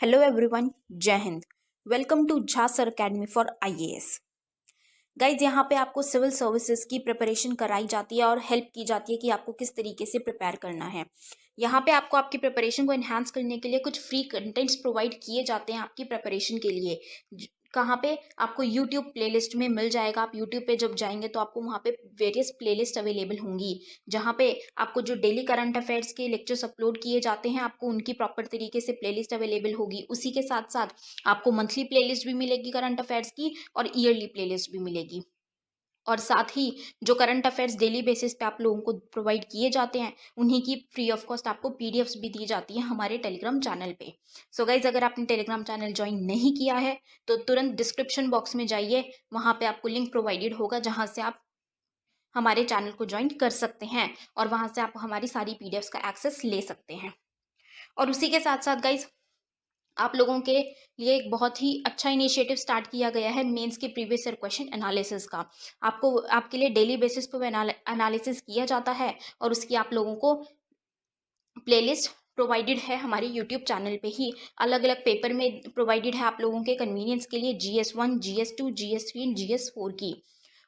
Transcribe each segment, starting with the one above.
Hello everyone, जय हिंद। Welcome to Jha sir academy for IAS. Guys, यहाँ पे आपको सिविल सर्विसेज की प्रिपरेशन कराई जाती है और हेल्प की जाती है कि आपको किस तरीके से प्रिपेयर करना है। यहाँ पे आपको आपकी प्रिपरेशन को एनहांस करने के लिए कुछ फ्री कंटेंट्स प्रोवाइड किए जाते हैं आपकी प्रिपरेशन के लिए। कहाँ पे आपको यूट्यूब प्लेलिस्ट में मिल जाएगा। आप यूट्यूब पे जब जाएंगे तो आपको वहाँ पे वेरियस प्लेलिस्ट अवेलेबल होंगी, जहाँ पे आपको जो डेली करंट अफेयर्स के लेक्चर्स अपलोड किए जाते हैं आपको उनकी प्रॉपर तरीके से प्लेलिस्ट अवेलेबल होगी। उसी के साथ साथ आपको मंथली प्लेलिस्ट भी मिलेगी करंट अफेयर्स की और ईयरली प्लेलिस्ट भी मिलेगी। और साथ ही जो करंट अफेयर्स डेली बेसिस पे आप लोगों को प्रोवाइड किए जाते हैं उन्हीं की फ्री ऑफ कॉस्ट आपको पीडीएफ्स भी दी जाती है हमारे टेलीग्राम चैनल पे। सो गाइज, अगर आपने टेलीग्राम चैनल ज्वाइन नहीं किया है तो तुरंत डिस्क्रिप्शन बॉक्स में जाइए, वहाँ पे आपको लिंक प्रोवाइडेड होगा जहाँ से आप हमारे चैनल को ज्वाइन कर सकते हैं और वहाँ से आप हमारी सारी पीडीएफ्स का एक्सेस ले सकते हैं। और उसी के साथ साथ गाइज, आप लोगों के लिए एक बहुत ही अच्छा इनिशिएटिव स्टार्ट किया गया है मेंस के प्रीवियस ईयर क्वेश्चन एनालिसिस का। आपको आपके लिए डेली बेसिस पर एनालिसिस किया जाता है और उसकी आप लोगों को प्लेलिस्ट प्रोवाइडेड है हमारे यूट्यूब चैनल पे ही। अलग अलग पेपर में प्रोवाइडेड है आप लोगों के कन्वीनियंस के लिए, GS1, GS2, GS3 and GS4 की।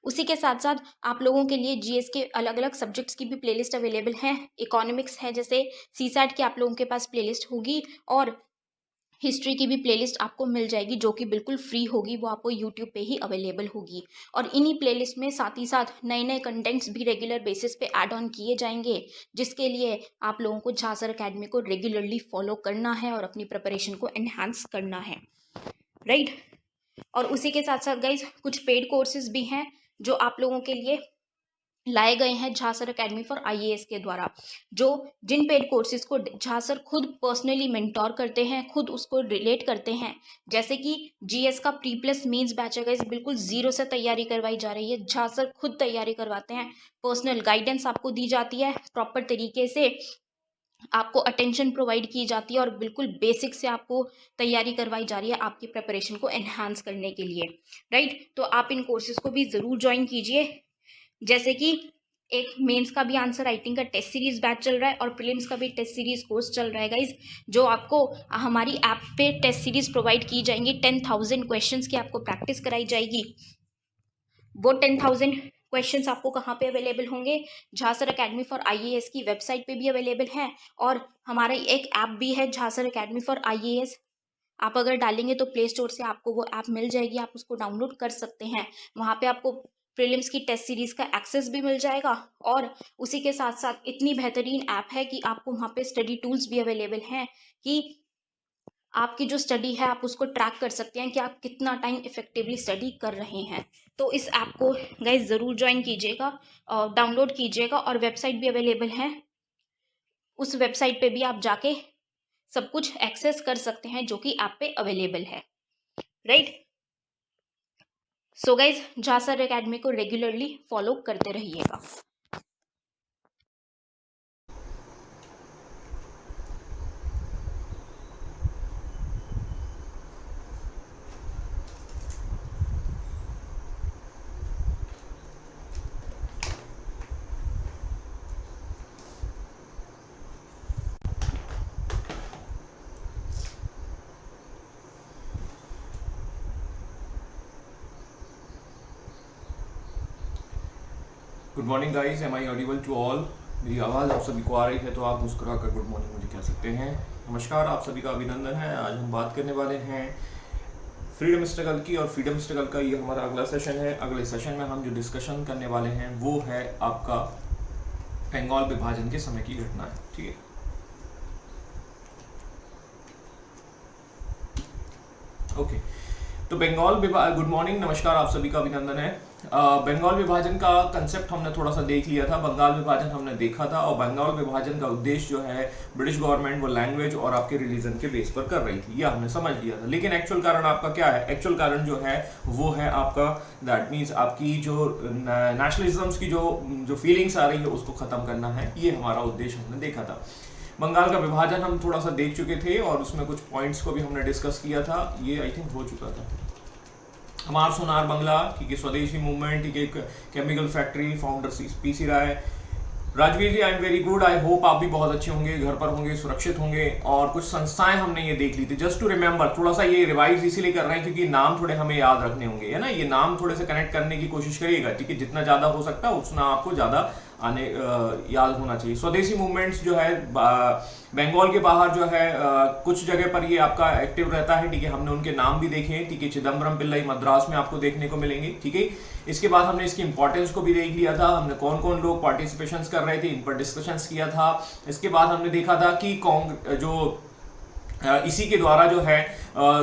उसी के साथ साथ आप लोगों के लिए जीएस के अलग अलग सब्जेक्ट्स की भी प्लेलिस्ट अवेलेबल है। इकोनॉमिक्स है, जैसे सीसैट की आप लोगों के पास प्लेलिस्ट होगी, और हिस्ट्री की भी प्लेलिस्ट आपको मिल जाएगी जो कि बिल्कुल फ्री होगी, वो आपको यूट्यूब पे ही अवेलेबल होगी। और इन्हीं प्लेलिस्ट में साथ ही साथ नए नए कंटेंट्स भी रेगुलर बेसिस पे ऐड ऑन किए जाएंगे, जिसके लिए आप लोगों को झा सर अकेडमी को रेगुलरली फॉलो करना है और अपनी प्रिपरेशन को एनहांस करना है, राइट। और उसी के साथ साथ गाइज, कुछ पेड कोर्सेज भी हैं जो आप लोगों के लिए लाए गए हैं Jha sir academy for IAS के द्वारा, जो जिन पेड कोर्सेज को झा सर खुद पर्सनली मेंटोर करते हैं, खुद उसको रिलेट करते हैं। जैसे कि जीएस का प्री प्लस मेंस बैच है गाइस, बिल्कुल जीरो से तैयारी करवाई जा रही है। झा सर खुद तैयारी करवाते हैं, पर्सनल गाइडेंस आपको दी जाती है, प्रॉपर तरीके से आपको अटेंशन प्रोवाइड की जाती है और बिल्कुल बेसिक से आपको तैयारी करवाई जा रही है आपकी प्रिपरेशन को एनहांस करने के लिए, राइट। तो आप इन कोर्सेज को भी ज़रूर ज्वाइन कीजिए। जैसे कि एक मेंस का भी आंसर राइटिंग का टेस्ट सीरीज बैच चल रहा है और प्रीलिम्स का भी टेस्ट सीरीज कोर्स चल रहा है गाइज, जो आपको हमारी ऐप पे टेस्ट सीरीज प्रोवाइड की जाएंगी। 10,000 क्वेश्चंस की आपको प्रैक्टिस कराई जाएगी। वो 10,000 क्वेश्चंस आपको कहाँ पे अवेलेबल होंगे? Jha sir academy for IAS की वेबसाइट पे भी अवेलेबल है, और हमारा एक ऐप भी है Jha sir academy for IAS. आप अगर डालेंगे तो प्ले स्टोर से आपको वो ऐप मिल जाएगी, आप उसको डाउनलोड कर सकते हैं। वहाँ पे आपको प्रीलिम्स की टेस्ट सीरीज का एक्सेस भी मिल जाएगा, और उसी के साथ साथ इतनी बेहतरीन ऐप है कि आपको वहाँ पे स्टडी टूल्स भी अवेलेबल हैं कि आपकी जो स्टडी है आप उसको ट्रैक कर सकते हैं कि आप कितना टाइम इफेक्टिवली स्टडी कर रहे हैं। तो इस ऐप को गाइज ज़रूर ज्वाइन कीजिएगा, डाउनलोड कीजिएगा, और वेबसाइट भी अवेलेबल है। उस वेबसाइट पे भी आप जाके सब कुछ एक्सेस कर सकते हैं जो कि ऐप पे अवेलेबल है, right. So guys, Jha sir academy को रेगुलरली फॉलो करते रहिएगा। Good morning guys, am I audible to all? मेरी आवाज़ आप सभी को आ रही है तो आप मुस्कुरा कर गुड मॉर्निंग मुझे कह सकते हैं। नमस्कार, आप सभी का अभिनंदन है। आज हम बात करने वाले हैं फ्रीडम स्ट्रगल की, और फ्रीडम स्ट्रगल का ये हमारा अगला सेशन है। अगले सेशन में हम जो डिस्कशन करने वाले हैं वो है आपका बंगाल विभाजन के समय की घटना है, ठीक है। ओके, तो बंगाल विभाजन, गुड मॉर्निंग, नमस्कार, आप सभी का अभिनंदन है। बंगाल विभाजन का कंसेप्ट हमने थोड़ा सा देख लिया था, बंगाल विभाजन हमने देखा था, और बंगाल विभाजन का उद्देश्य जो है ब्रिटिश गवर्नमेंट वो लैंग्वेज और आपके रिलीजन के बेस पर कर रही थी, ये हमने समझ लिया था। लेकिन एक्चुअल कारण आपका क्या है? एक्चुअल कारण जो है वो है आपका, दैट मीन्स आपकी जो नेशनलिज्म्स की जो फीलिंग्स आ रही है उसको खत्म करना है, ये हमारा उद्देश्य हमने देखा था। बंगाल का विभाजन हम थोड़ा सा देख चुके थे और उसमें कुछ पॉइंट्स को भी हमने डिस्कस किया था, ये आई थिंक हो चुका था। हमार सोनार बंगला, ठीक है, स्वदेशी मूवमेंट, ठीक है, एक chemical factory, founder PC Rai, Rajveer ji, I am very good. I hope आप भी बहुत अच्छे होंगे, घर पर होंगे, सुरक्षित होंगे। और कुछ संस्थाएं हमने ये देख ली थी, जस्ट टू रिमेंबर, थोड़ा सा ये रिवाइज इसीलिए कर रहे हैं क्योंकि नाम थोड़े हमें याद रखने होंगे, है ना। ये नाम थोड़े से कनेक्ट करने की कोशिश करिएगा, ठीक है। जितना ज्यादा हो सकता है उतना आपको ज्यादा आने याद होना चाहिए। स्वदेशी मूवमेंट्स जो है बंगाल के बाहर जो है कुछ जगह पर ये आपका एक्टिव रहता है, ठीक है। हमने उनके नाम भी देखे हैं, ठीक है। चिदम्बरम पिल्लई मद्रास में आपको देखने को मिलेंगे, ठीक है। इसके बाद हमने इसकी इंपॉर्टेंस को भी देख लिया था, हमने कौन कौन लोग पार्टिसिपेशन कर रहे थे इन पर डिस्कशंस किया था। इसके बाद हमने देखा था कि जो इसी के द्वारा जो है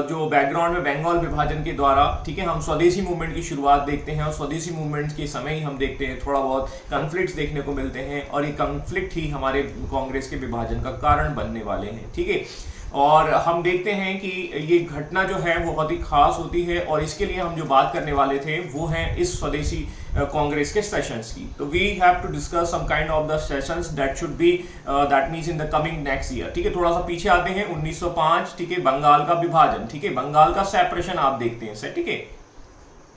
जो बैकग्राउंड में बंगाल विभाजन के द्वारा, ठीक है, हम स्वदेशी मूवमेंट की शुरुआत देखते हैं और स्वदेशी मूवमेंट के समय ही हम देखते हैं थोड़ा बहुत कॉन्फ्लिक्ट्स देखने को मिलते हैं और ये कॉन्फ्लिक्ट ही हमारे कांग्रेस के विभाजन का कारण बनने वाले हैं, ठीक है। और हम देखते हैं कि ये घटना जो है वो बहुत ही खास होती है और इसके लिए हम जो बात करने वाले थे वो हैं इस स्वदेशी कांग्रेस के सेशंस की। तो we have to discuss some kind of the sessions that should be that means in the coming next year, ठीक है। थोड़ा सा पीछे आते हैं, 1905, ठीक है, बंगाल का विभाजन, ठीक है, बंगाल का सेपरेशन आप देखते हैं सर, ठीक है,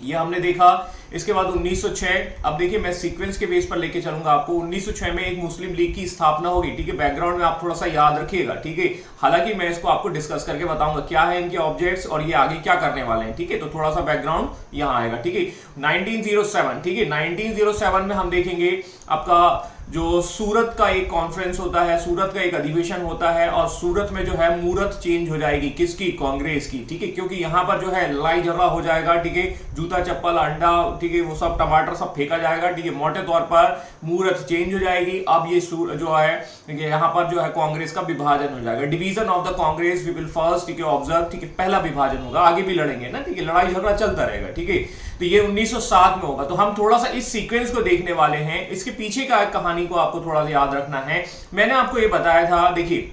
ये हमने देखा। इसके बाद 1906, अब देखिए मैं सीक्वेंस के बेस पर लेके चलूंगा आपको। 1906 में एक मुस्लिम लीग की स्थापना होगी, ठीक है। बैकग्राउंड में आप थोड़ा सा याद रखिएगा, ठीक है। हालांकि मैं इसको आपको डिस्कस करके बताऊंगा क्या है इनके ऑब्जेक्ट्स और ये आगे क्या करने वाले हैं, ठीक है। तो थोड़ा सा बैकग्राउंड यहाँ आएगा, ठीक है। 1907, ठीक है, 1907 में हम देखेंगे आपका जो सूरत का एक कॉन्फ्रेंस होता है, सूरत का एक अधिवेशन होता है और सूरत में जो है मूरत चेंज हो जाएगी, किसकी, कांग्रेस की, ठीक है। क्योंकि यहाँ पर जो है लड़ाई झगड़ा हो जाएगा, ठीक है, जूता चप्पल अंडा, ठीक है, वो सब टमाटर सब फेंका जाएगा, ठीक है। मोटे तौर पर मूरत चेंज हो जाएगी। अब ये जो है यहाँ पर जो है कांग्रेस का विभाजन हो जाएगा, division of the Congress we will first, ठीक है, ऑब्जर्व, ठीक है। पहला विभाजन होगा, आगे भी लड़ेंगे ना, ठीक है, लड़ाई झगड़ा चलता रहेगा, ठीक है। तो ये 1907 में होगा। तो हम थोड़ा सा इस सीक्वेंस को देखने वाले हैं, इसके पीछे का कहानी को आपको थोड़ा सा याद रखना है। मैंने आपको ये बताया था, देखिए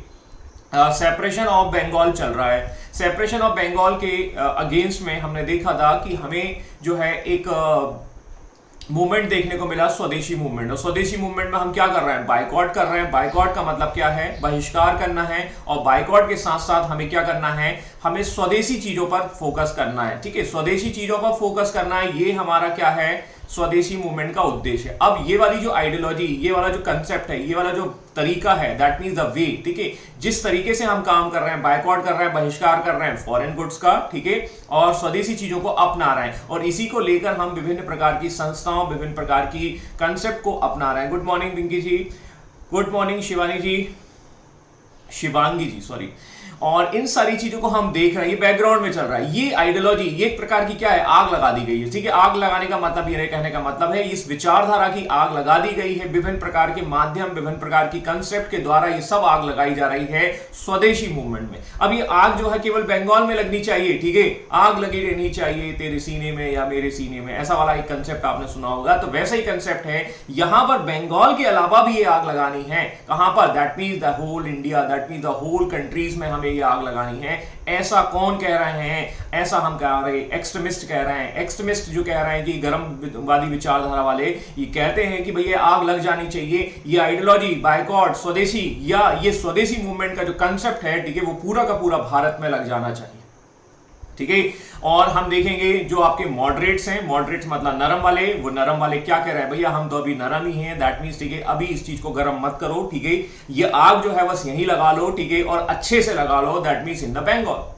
सेपरेशन ऑफ बंगाल चल रहा है, सेपरेशन ऑफ बंगाल के अगेंस्ट में हमने देखा था कि हमें जो है एक मूवमेंट देखने को मिला, स्वदेशी मूवमेंट। और स्वदेशी मूवमेंट में हम क्या कर रहे हैं, बाइकआउट कर रहे हैं। बाइकआउट का मतलब क्या है, बहिष्कार करना है। और बाइकआउट के साथ साथ हमें क्या करना है, हमें स्वदेशी चीजों पर फोकस करना है, ठीक है। स्वदेशी चीजों पर फोकस करना है, ये हमारा क्या है, स्वदेशी मूवमेंट का उद्देश्य है। अब ये वाली जो आइडियोलॉजी, ये वाला जो कंसेप्ट है, ये वाला जो तरीका है, दैट मींस द वे, ठीक है, जिस तरीके से हम काम कर रहे हैं, बाइकआउट कर रहे हैं, बहिष्कार कर रहे हैं फॉरेन गुड्स का, ठीक है, और स्वदेशी चीजों को अपना रहे हैं और इसी को लेकर हम विभिन्न प्रकार की संस्थाओं, विभिन्न प्रकार की कंसेप्ट को अपना रहे हैं। गुड मॉर्निंग पिंकी जी, गुड मॉर्निंग शिवानी जी, शिवांगी जी, सॉरी। और इन सारी चीजों को हम देख रहे हैं, ये बैकग्राउंड में चल रहा है। ये आइडियोलॉजी, ये एक प्रकार की क्या है, आग लगा दी गई है, ठीक है। आग लगाने का मतलब, ये कहने का मतलब है इस विचारधारा की आग लगा दी गई है। विभिन्न प्रकार के माध्यम, विभिन्न प्रकार की कंसेप्ट के द्वारा ये सब आग लगाई जा रही है स्वदेशी मूवमेंट में। अब ये आग जो है केवल बंगाल में लगनी चाहिए, ठीक है, आग लगी रहनी चाहिए तेरे सीने में या मेरे सीने में, ऐसा वाला एक कंसेप्ट आपने सुना होगा। तो वैसा ही कंसेप्ट है यहां पर, बंगाल के अलावा भी ये आग लगानी है। कहां पर, that means the whole India, that means the whole countries में हमें ये आग लगानी है। ऐसा कौन कह रहे हैं, ऐसा हम कह रहे हैं, एक्सट्रीमिस्ट कह रहे हैं। एक्सट्रीमिस्ट जो कह रहे हैं कि गर्मवादी विचारधारा वाले, ये कहते हैं कि भैया आग लग जानी चाहिए। ये आइडियोलॉजी, बाइकआउट, स्वदेशी, या ये स्वदेशी मूवमेंट का जो कंसेप्ट है, ठीक है, वो पूरा का पूरा भारत में लग जाना चाहिए, ठीक है। और हम देखेंगे जो आपके मॉडरेट्स हैं, मॉडरेट्स मतलब नरम वाले, वो नरम वाले क्या कह रहे हैं, भैया हम तो अभी नरम ही हैं, दैट मींस, ठीक है, अभी इस चीज को गर्म मत करो, ठीक है, ये आग जो है बस यहीं लगा लो, ठीक है, और अच्छे से लगा लो, that means in the Bengal.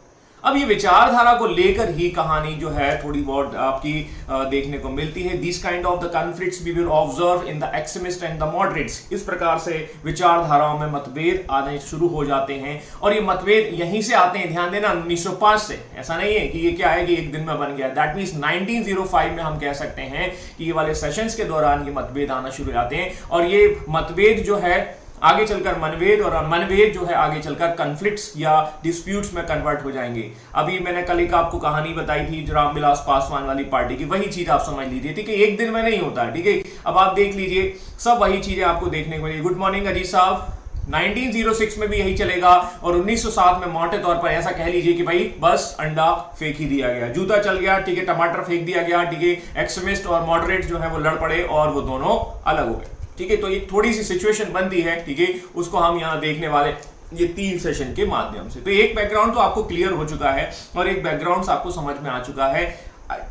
अब ये विचारधारा को लेकर ही कहानी जो है थोड़ी बहुत आपकी देखने को मिलती है। This kind of the conflicts we will observe in the extremist and the moderates. इस प्रकार से विचारधाराओं में मतभेद आने शुरू हो जाते हैं और ये मतभेद यहीं से आते हैं, ध्यान देना, 1905 से। ऐसा नहीं है कि ये क्या है कि एक दिन में बन गया, दैट मींस 1905 में हम कह सकते हैं कि ये वाले सेशंस के दौरान ये मतभेद आना शुरू हो जाते हैं और ये मतभेद जो है आगे चलकर मनभेद और मनभेद जो है आगे चलकर कॉन्फ्लिक्ट्स या डिस्प्यूट्स में कन्वर्ट हो जाएंगे। अभी मैंने कल एक आपको कहानी बताई थी रामविलास पासवान वाली पार्टी की, वही चीज आप समझ लीजिए, ठीक है, एक दिन में नहीं होता है, ठीक है। अब आप देख लीजिए, सब वही चीजें आपको देखने को मिलेगी। गुड मॉर्निंग अजीत साहब। 1906 में भी यही चलेगा और 1907 में मोटे तौर पर ऐसा कह लीजिए कि भाई बस अंडा फेंक ही दिया गया, जूता चल गया, ठीक है, टमाटर फेंक दिया गया, ठीक है, एक्सट्रीमिस्ट और मॉडरेट जो है वो लड़ पड़े और वो दोनों अलग हो गए, ठीक है। तो एक थोड़ी सी सिचुएशन बनती है, ठीक है, उसको हम यहाँ देखने वाले ये 3 सेशन के माध्यम से। तो एक बैकग्राउंड तो आपको क्लियर हो चुका है और एक बैकग्राउंड आपको समझ में आ चुका है।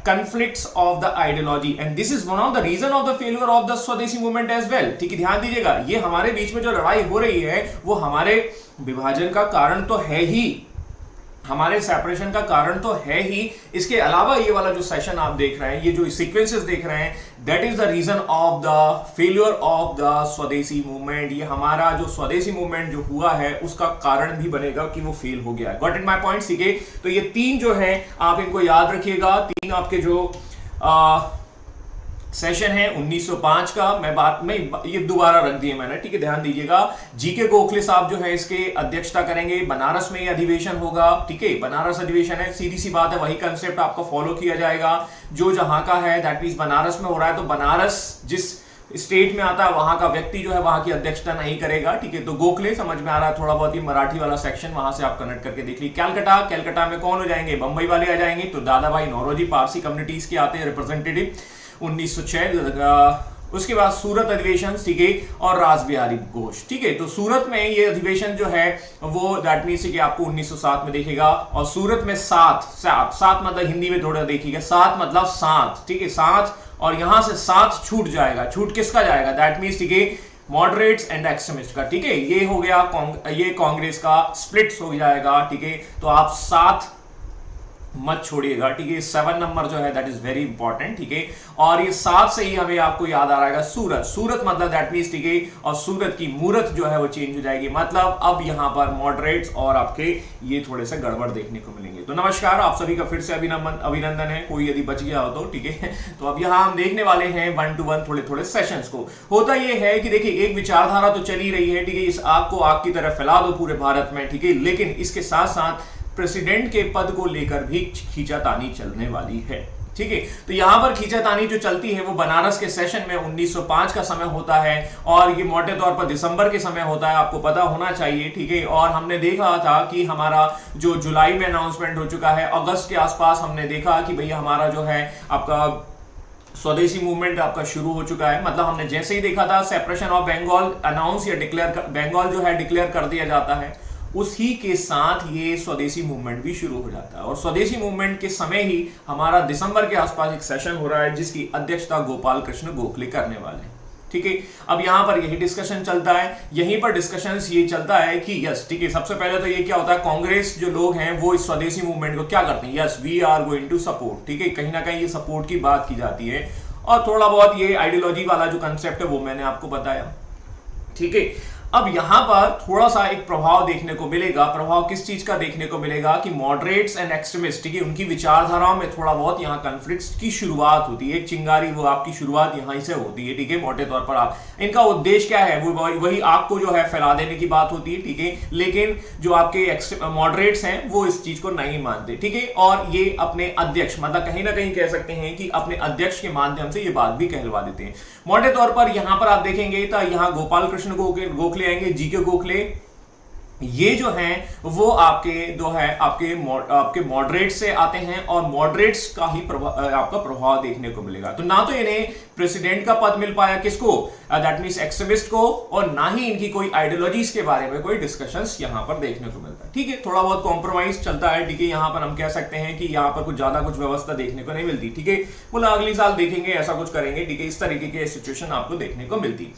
conflicts of the ideology and this is one of the reason of the failure of the स्वदेशी मूवमेंट as well। ठीक है, ध्यान दीजिएगा, ये हमारे बीच में जो लड़ाई हो रही है वो हमारे विभाजन का कारण तो है ही, हमारे सेपरेशन का कारण तो है ही। इसके अलावा ये वाला जो सेशन आप देख रहे हैं, ये जो सीक्वेंसेस देख रहे हैं, that is the reason of the failure of the स्वदेशी मूवमेंट। ये हमारा जो स्वदेशी मूवमेंट जो हुआ है उसका कारण भी बनेगा कि वो फेल हो गया है। Got it my point? ठीक है, तो ये तीन जो है आप इनको याद रखिएगा, तीन आपके जो सेशन है 1905 का, मैं बात में ये दोबारा रख दिए मैंने, ठीक है, ध्यान दीजिएगा। जीके गोखले साहब जो है इसके अध्यक्षता करेंगे, बनारस में ये अधिवेशन होगा, ठीक है, बनारस अधिवेशन है, सीधी सी बात है, वही कंसेप्ट आपको फॉलो किया जाएगा जो जहां का है, दैट मींस बनारस में हो रहा है तो बनारस जिस स्टेट में आता है वहां का व्यक्ति जो है वहां की अध्यक्षता नहीं करेगा, ठीक है। तो गोखले समझ में आ रहा है थोड़ा बहुत, ही मराठी वाला सेक्शन वहां से आप कनेक्ट करके देख लीजिए। कैलकाटा, कैलकाटा में कौन हो जाएंगे, बंबई वाले आ जाएंगे, तो दादा भाई नौरोजी पारसी कम्युनिटीज के आते हैं रिप्रेजेंटेटिव 1906। उसके बाद सूरत अधिवेशन, ठीक है, और रास बिहारी घोष, ठीक है। तो सूरत में ये अधिवेशन जो है वो दैट मीन्स कि आपको 1907 में देखेगा, और सूरत में सात मतलब हिंदी में थोड़ा देखिएगा, सात मतलब सात, ठीक है, सात, और यहां से सात छूट जाएगा, छूट किसका जाएगा, दैट मीन्स ठीक है मॉडरेट्स एंड एक्सट्रीमिस्ट का, ठीक है। ये हो गया ये कांग्रेस का स्प्लिट्स हो जाएगा, ठीक है। तो आप सात मत छोड़िएगा, ठीक है। 7 नंबर जो है दैट इज वेरी इंपॉर्टेंट, ठीक है। और ये 7 से ही हमें आपको याद आ रहा है सूरत, सूरत मतलब दैट मींस, ठीक है, और सूरत की मूरत जो है वो चेंज हो जाएगी, मतलब अब यहां पर मॉडरेट्स और आपके ये थोड़े से गड़बड़ देखने को मिलेंगे। तो नमस्कार, आप सभी का फिर से अभिनंदन है, कोई यदि बच गया हो तो, ठीक है। तो अब यहाँ हम देखने वाले हैं 1 to 1 थोड़े थोड़े सेशंस को। होता ये है कि देखिए एक विचारधारा तो चली रही है, ठीक है, इस आग को आग की तरह फैला दो पूरे भारत में, ठीक है, लेकिन इसके साथ साथ प्रेसिडेंट के पद को लेकर भी खींचातानी चलने वाली है, ठीक है। तो यहां पर खींचातानी जो चलती है वो बनारस के सेशन में 1905 का समय होता है, और ये मोटे तौर पर दिसंबर के समय होता है, आपको पता होना चाहिए, ठीक है। और हमने देखा था कि हमारा जो जुलाई में अनाउंसमेंट हो चुका है, अगस्त के आसपास हमने देखा कि भैया हमारा जो है आपका स्वदेशी मूवमेंट आपका शुरू हो चुका है। मतलब हमने जैसे ही देखा था सेपरेशन ऑफ बंगाल अनाउंस या डिक्लेयर, बंगाल जो है डिक्लेयर कर दिया जाता है, उसी के साथ ये स्वदेशी मूवमेंट भी शुरू हो जाता है। और स्वदेशी मूवमेंट के समय ही हमारा दिसंबर के आसपास एक सेशन हो रहा है जिसकी अध्यक्षता गोपाल कृष्ण गोखले करने वाले हैं, ठीक है। अब यहां पर यही डिस्कशन चलता है, यहीं पर डिस्कशन ये चलता है कि यस, ठीक है, सबसे पहले तो ये क्या होता है, कांग्रेस जो लोग हैं वो इस स्वदेशी मूवमेंट को क्या करते हैं, yes we are going to support, ठीक है, कहीं ना कहीं ये सपोर्ट की बात की जाती है, और थोड़ा बहुत ये आइडियोलॉजी वाला जो कंसेप्ट है वो मैंने आपको बताया, ठीक है। अब यहां पर थोड़ा सा एक प्रभाव देखने को मिलेगा, प्रभाव किस चीज का देखने को मिलेगा कि मॉडरेट्स एंड एक्सट्रीमिस्ट, ठीक है, उनकी विचारधाराओं में थोड़ा बहुत यहां कॉन्फ्लिक्ट्स की शुरुआत होती है, एक चिंगारी वो आपकी शुरुआत यहां से होती है, ठीक है। मोटे तौर पर आप इनका उद्देश्य क्या है, वो वही आग को जो है फैला देने की बात होती है, ठीक है, लेकिन जो आपके मॉडरेट्स हैं वो इस चीज को नहीं मानते, ठीक है। और ये अपने अध्यक्ष, मतलब कहीं ना कहीं कह सकते हैं कि अपने अध्यक्ष के माध्यम से ये बात भी कहलवा देते हैं। मोटे तौर पर यहां पर आप देखेंगे तो यहां गोपाल कृष्ण गोखले आएंगे, जीके गोखले, ये जो हैं वो आपके जो है आपके मॉडरेट से आते हैं, और मॉडरेट्स का ही आपका प्रभाव देखने को मिलेगा। तो ना तो इन्हें प्रेसिडेंट का पद मिल पाया, किसको, दैट मींस एक्सट्रीमिस्ट को, और ना ही इनकी कोई आइडियोलॉजीज के बारे में कोई डिस्कशंस यहां पर देखने को मिलता है, ठीक है। थोड़ा बहुत कॉम्प्रोमाइज चलता है, ठीक है। यहां पर हम कह सकते हैं कि यहां पर कुछ ज्यादा कुछ व्यवस्था देखने को नहीं मिलती, ठीक है। बोला अगली साल देखेंगे, ऐसा कुछ करेंगे, ठीक है, इस तरीके की सिचुएशन आपको देखने को मिलती।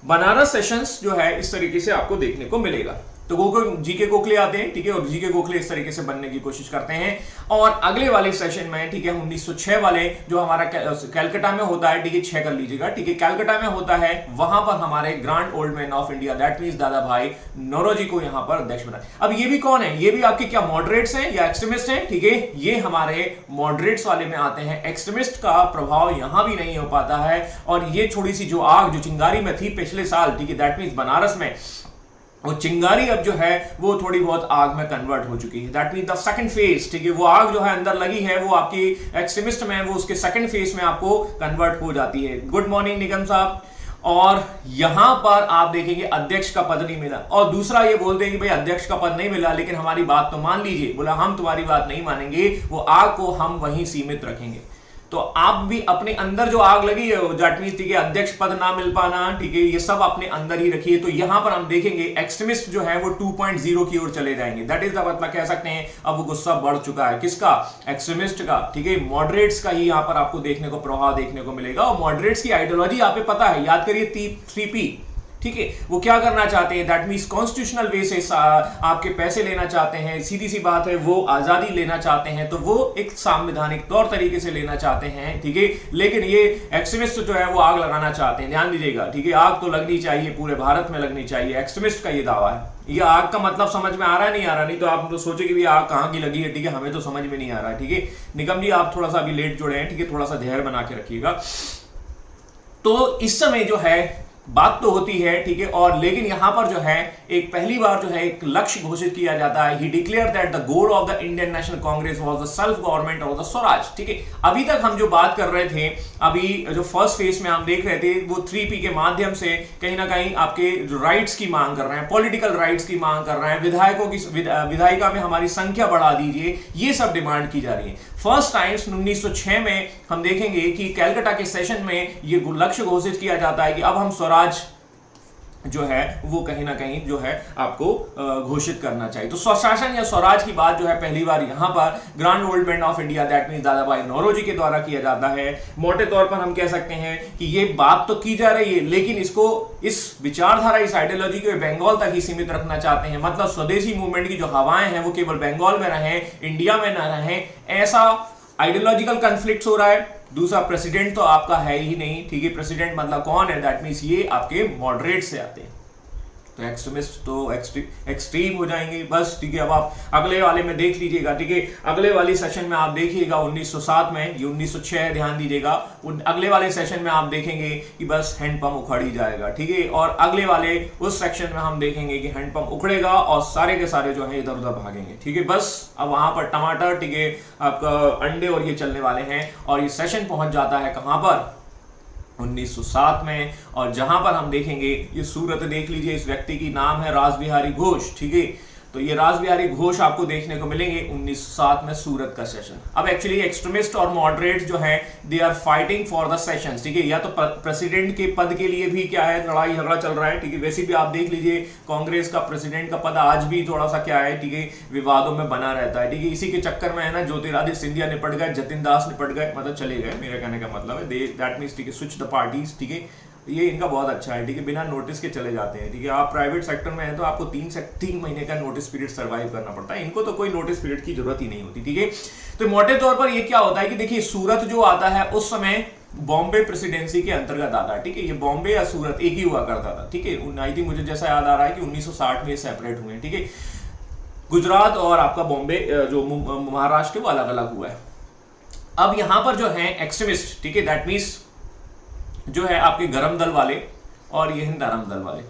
बनारस सेशंस जो है इस तरीके से आपको देखने को मिलेगा। तो जीके गोखले आते हैं, ठीक है, और जीके गोखले इस तरीके से बनने की कोशिश करते हैं। और अगले वाले सेशन में, ठीक है, 1906 वाले जो हमारा कैलकाटा में होता है, ठीक है, 6 कर लीजिएगा, ठीक है, कैलकाटा में होता है, वहां पर हमारे grand old man of India that means दादा भाई नौरोजी को यहां पर अध्यक्ष बनाए। अब ये भी कौन है, ये भी आपके क्या मॉडरेट्स हैं या एक्सट्रीमिस्ट हैं, ठीक है, ये हमारे मॉडरेट्स वाले में आते हैं। एक्सट्रीमिस्ट का प्रभाव यहां भी नहीं हो पाता है, और ये थोड़ी सी जो आग जो चिंगारी में थी पिछले साल, ठीक है, दैट मींस बनारस में, वो चिंगारी अब जो है वो थोड़ी बहुत आग में कन्वर्ट हो चुकी है, that means the second phase, ठीक है, वो आग जो है अंदर लगी है वो आपकी एक्सट्रीमिस्ट में, वो उसके सेकंड फेज में आपको कन्वर्ट हो जाती है। गुड मॉर्निंग निगम साहब। और यहां पर आप देखेंगे अध्यक्ष का पद नहीं मिला, और दूसरा ये बोलते हैं कि भाई अध्यक्ष का पद नहीं मिला लेकिन हमारी बात तो मान लीजिए। बोला हम तुम्हारी बात नहीं मानेंगे, वो आग को हम वहीं सीमित रखेंगे। तो आप भी अपने अंदर जो आग लगी है दैट मींस ठीक है अध्यक्ष पद ना मिल पाना, ठीक है, ये सब अपने अंदर ही रखिए। तो यहां पर हम देखेंगे एक्सट्रीमिस्ट जो है वो 2.0 की ओर चले जाएंगे। दैट इज द मतलब कह सकते हैं अब वो गुस्सा बढ़ चुका है, किसका, एक्सट्रीमिस्ट का, ठीक है, मॉडरेट्स का ही यहां पर आपको देखने को प्रभाव देखने को मिलेगा। और मॉडरेट्स की आइडियोलॉजी आप पे पता है, याद करिए 3P, ठीक है, वो क्या करना चाहते हैं, दैट मींस कॉन्स्टिट्यूशनल वे से आपके पैसे लेना चाहते हैं, सीधी सी बात है, वो आजादी लेना चाहते हैं, तो वो एक संवैधानिक तौर तरीके से लेना चाहते हैं, ठीक है। लेकिन ये एक्सट्रीमिस्ट जो है वो आग लगाना चाहते हैं, ध्यान दीजिएगा, ठीक है, आग तो लगनी चाहिए, पूरे भारत में लगनी चाहिए, एक्सट्रीमिस्ट का ये दावा है। ये आग का मतलब समझ में आ रहा है, नहीं आ रहा, नहीं तो आप तो सोचे कि भी आग कहां की लगी है, ठीक है, हमें तो समझ में नहीं आ रहा है, ठीक है। निगम जी आप थोड़ा सा अभी लेट जुड़े हैं, ठीक है, थोड़ा सा धैर्य बना के रखिएगा। तो इस समय जो है बात तो होती है, ठीक है, और लेकिन यहां पर जो है एक पहली बार जो है एक लक्ष्य घोषित किया जाता है। He declare that the goal of the Indian National Congress was the self government of the swaraj, ठीक है। अभी तक हम जो बात कर रहे थे, अभी जो फर्स्ट फेज में हम देख रहे थे, वो 3P के माध्यम से कहीं ना कहीं आपके राइट्स की मांग कर रहे हैं, पॉलिटिकल राइट्स की मांग कर रहे हैं, विधायकों की विधायिका में हमारी संख्या बढ़ा दीजिए, ये सब डिमांड की जा रही है। फर्स्ट टाइम 1906 में हम देखेंगे कि कैलकाटा के सेशन में ये लक्ष्य घोषित किया जाता है कि अब हम स्वराज जो है वो कहीं ना कहीं जो है आपको घोषित करना चाहिए। तो स्वशासन या स्वराज की बात जो है पहली बार यहां पर grand old man of India that means दादा भाई नौरोजी के द्वारा किया जाता है। मोटे तौर पर हम कह सकते हैं कि ये बात तो की जा रही है, लेकिन इसको, इस विचारधारा, इस आइडियोलॉजी को बंगाल तक ही सीमित रखना चाहते हैं। मतलब स्वदेशी मूवमेंट की जो हवाएं हैं वो केवल बंगाल में रहे, इंडिया में ना रहे, ऐसा आइडियोलॉजिकल कॉन्फ्लिक्ट हो रहा है। दूसरा, प्रेसिडेंट तो आपका है ही नहीं, ठीक है, प्रेसिडेंट मतलब कौन है, दैट मींस ये आपके मॉडरेट से आते हैं, तो एक्सट्रीमिस्ट तो एक्सट्रीम हो जाएंगे बस, ठीक है। अब आप अगले वाले में देख लीजिएगा, ठीक है, अगले वाली सेशन में आप देखिएगा 1907 में, ये 1906 ध्यान दीजिएगा, अगले वाले सेशन में आप देखेंगे कि बस हैंडपंप उखड़ ही जाएगा, ठीक है, और अगले वाले उस सेक्शन में हम देखेंगे कि हैंडपंप उखड़ेगा और सारे के सारे जो है इधर उधर भागेंगे, ठीक है। बस अब वहां पर टमाटर, ठीक है, आपका अंडे और ये चलने वाले हैं, और ये सेशन पहुंच जाता है कहां पर, 1907 में। और जहां पर हम देखेंगे, ये सूरत देख लीजिए, इस व्यक्ति की नाम है रासबिहारी घोष, ठीक है, तो ये रासबिहारी घोष आपको देखने को मिलेंगे 1907 में सूरत का सेशन। अब एक्चुअली एक्सट्रीमिस्ट और मॉडरेट जो है they are fighting for the sessions, ठीक है, या तो प्रेसिडेंट के पद के लिए भी क्या है, लड़ाई झगड़ा चल रहा है, ठीक है। वैसे भी आप देख लीजिए कांग्रेस का प्रेसिडेंट का पद आज भी थोड़ा सा क्या है, ठीक है, विवादों में बना रहता है, ठीक है। इसी के चक्कर में है ना ज्योतिरादित्य सिंधिया निपट गए, जतिन दास निपट गए, मतलब चले गए, मेरा कहने का मतलब है दैट मींस, ठीक है, स्विच द पार्टीज, ठीक है। ये इनका बहुत अच्छा है, ठीक है, बिना नोटिस के चले जाते हैं, ठीक है। आप प्राइवेट सेक्टर में हैं तो आपको 3 महीने का नोटिस पीरियड सर्वाइव करना पड़ता है, इनको तो कोई नोटिस पीरियड की जरूरत ही नहीं होती, ठीक है। तो मोटे तौर पर ये क्या होता है कि देखिए सूरत जो आता है उस समय बॉम्बे प्रेसिडेंसी के अंतर्गत आता है, ठीक है, ये बॉम्बे या सूरत एक ही हुआ करता था, ठीक है। आई थिंक मुझे जैसा याद आ रहा है कि 1960 में सेपरेट हुए, ठीक है। गुजरात और आपका बॉम्बे जो महाराष्ट्र वो अलग अलग हुआ है। अब यहां पर जो है एक्सट्रीमिस्ट, ठीक है, दैट मीन्स जो है आपके गरम दल वाले और ये हिंद आराम दल वाले,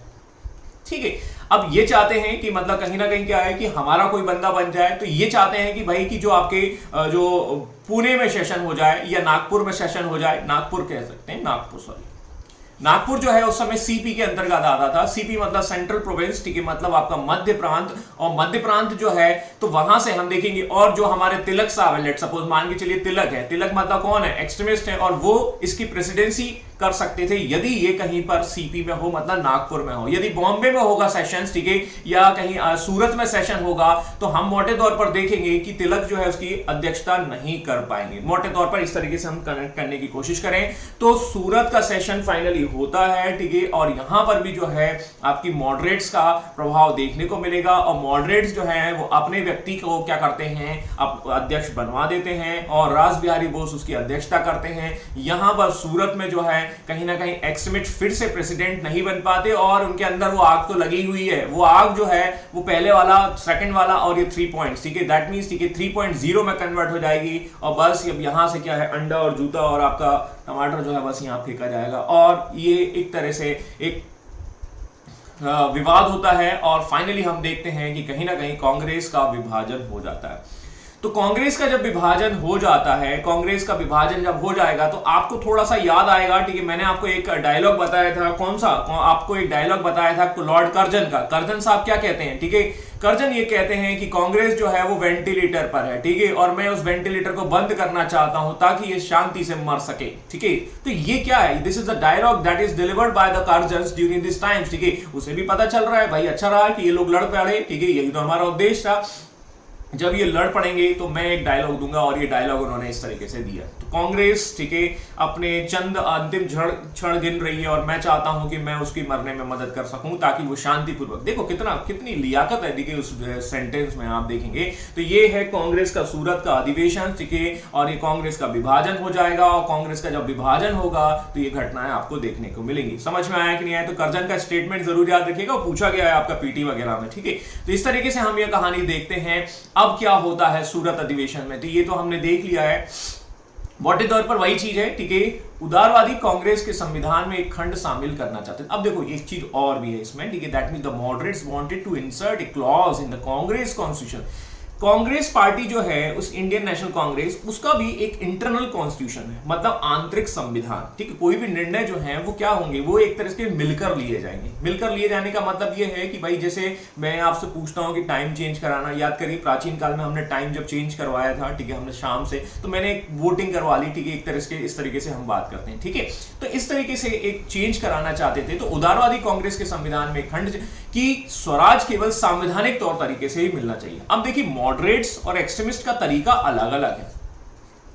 ठीक है। अब ये चाहते हैं कि मतलब कहीं ना कहीं क्या है कि हमारा कोई बंदा बन जाए, तो ये चाहते हैं कि भाई कि जो आपके जो पुणे में सेशन हो जाए या नागपुर में सेशन हो जाए, नागपुर कह सकते हैं, नागपुर सॉरी, नागपुर जो है उस समय सीपी के अंतर्गत आता था। सीपी मतलब सेंट्रल प्रोविंस, ठीक है, मतलब आपका मध्य प्रांत, और मध्य प्रांत जो है तो वहां से हम देखेंगे, और जो हमारे तिलक साहब है, लेट सपोज मान के चलिए तिलक है, तिलक मतलब कौन है, एक्सट्रीमिस्ट है, और वो इसकी प्रेसिडेंसी कर सकते थे यदि ये कहीं पर सीपी में हो, मतलब नागपुर में हो। यदि बॉम्बे में होगा सेशंस, ठीक है, या कहीं सूरत में सेशन होगा, तो हम मोटे तौर पर देखेंगे कि तिलक जो है उसकी अध्यक्षता नहीं कर पाएंगे। मोटे तौर पर इस तरीके से हम कनेक्ट करने की कोशिश करें तो सूरत का सेशन फाइनली होता है, ठीक है, और यहां पर भी जो है आपकी मॉडरेट्स का प्रभाव देखने को मिलेगा, और मॉडरेट्स जो है वो अपने व्यक्ति को क्या करते हैं, अध्यक्ष बनवा देते हैं, और रासबिहारी बोस उसकी अध्यक्षता करते हैं। यहां पर सूरत में जो है कहीं ना कहीं एक्सट्रीमिस्ट फिर से प्रेसिडेंट नहीं बन पाते, और उनके अंदर वो आग तो लगी हुई है, वो आग जो है वो पहले वाला, सेकंड वाला और ये 3 पॉइंट्स, ठीक है, दैट मींस, ठीक है, 3.0 में कन्वर्ट हो जाएगी, और बस अब यहां से क्या है, अंडा और जूता और आपका टमाटर जो है बस यहां फेंका जाएगा, और ये एक तरह से एक विवाद होता है। और फाइनली हम देखते हैं कि कहीं ना कहीं कांग्रेस का विभाजन हो जाता है। तो कांग्रेस का जब विभाजन हो जाता है, कांग्रेस का विभाजन जब हो जाएगा तो आपको थोड़ा सा याद आएगा, ठीक है, मैंने आपको एक डायलॉग बताया था, कौन सा, आपको एक डायलॉग बताया था लॉर्ड कर्जन का। कर्जन साहब क्या कहते हैं, ठीक है, करजन ये कहते हैं कि कांग्रेस जो है वो वेंटिलेटर पर है, ठीक है, और मैं उस वेंटिलेटर को बंद करना चाहता हूं ताकि ये शांति से मर सके, ठीक है। तो ये क्या है, this is the dialogue that is delivered by the Curzons during this times, ठीक है। उसे भी पता चल रहा है भाई अच्छा रहा कि ये लोग लड़ पड़े, ठीक है, यही तो हमारा उद्देश्य था, जब ये लड़ पड़ेंगे तो मैं एक डायलॉग दूंगा, और ये डायलॉग उन्होंने इस तरीके से दिया। तो कांग्रेस, ठीक है, अपने चंद अंतिम क्षण गिन रही है और मैं चाहता हूं कि मैं उसकी मरने में मदद कर सकूं ताकि वो शांतिपूर्वक, देखो कितनी लियाकत है, देखिए उस सेंटेंस में आप देखेंगे। तो ये है कांग्रेस का सूरत का अधिवेशन, ठीक है, और ये कांग्रेस का विभाजन हो जाएगा, और कांग्रेस का जब विभाजन होगा तो ये घटनाएं आपको देखने को मिलेंगी। समझ में आया कि नहीं आया? तो करजन का स्टेटमेंट जरूर याद रखिएगा, पूछा गया है आपका पीटी वगैरह में, ठीक है। तो इस तरीके से हम ये कहानी देखते हैं। अब क्या होता है सूरत अधिवेशन में, तो ये तो हमने देख लिया है, मोटे तौर पर वही चीज है, ठीक है। उदारवादी कांग्रेस के संविधान में एक खंड शामिल करना चाहते हैं। अब देखो एक चीज और भी है इसमें, ठीक है, that means the moderates wanted to insert a clause in the Congress constitution. Congress party जो है, उस इंडियन नेशनल कांग्रेस, उसका भी एक इंटरनल कॉन्स्टिट्यूशन है, मतलब आंतरिक संविधान, ठीक है। कोई भी निर्णय जो है वो क्या होंगे, वो एक तरह से मिलकर लिए जाएंगे। मिलकर लिए जाने का मतलब ये है कि भाई जैसे मैं आपसे पूछता हूं कि टाइम चेंज कराना, याद करिए प्राचीन काल में हमने टाइम जब चेंज करवाया था, ठीक है, हमने शाम से, तो मैंने एक वोटिंग करवा ली, ठीक है, एक तरह से इस तरीके से हम बात करते हैं, ठीक है। तो इस तरीके से एक चेंज कराना चाहते थे। तो उदारवादी कांग्रेस के संविधान में खंड कि स्वराज केवल संवैधानिक तौर तरीके से ही मिलना चाहिए। अब देखिए मॉडरेट्स और एक्सट्रीमिस्ट का तरीका अलग अलग है,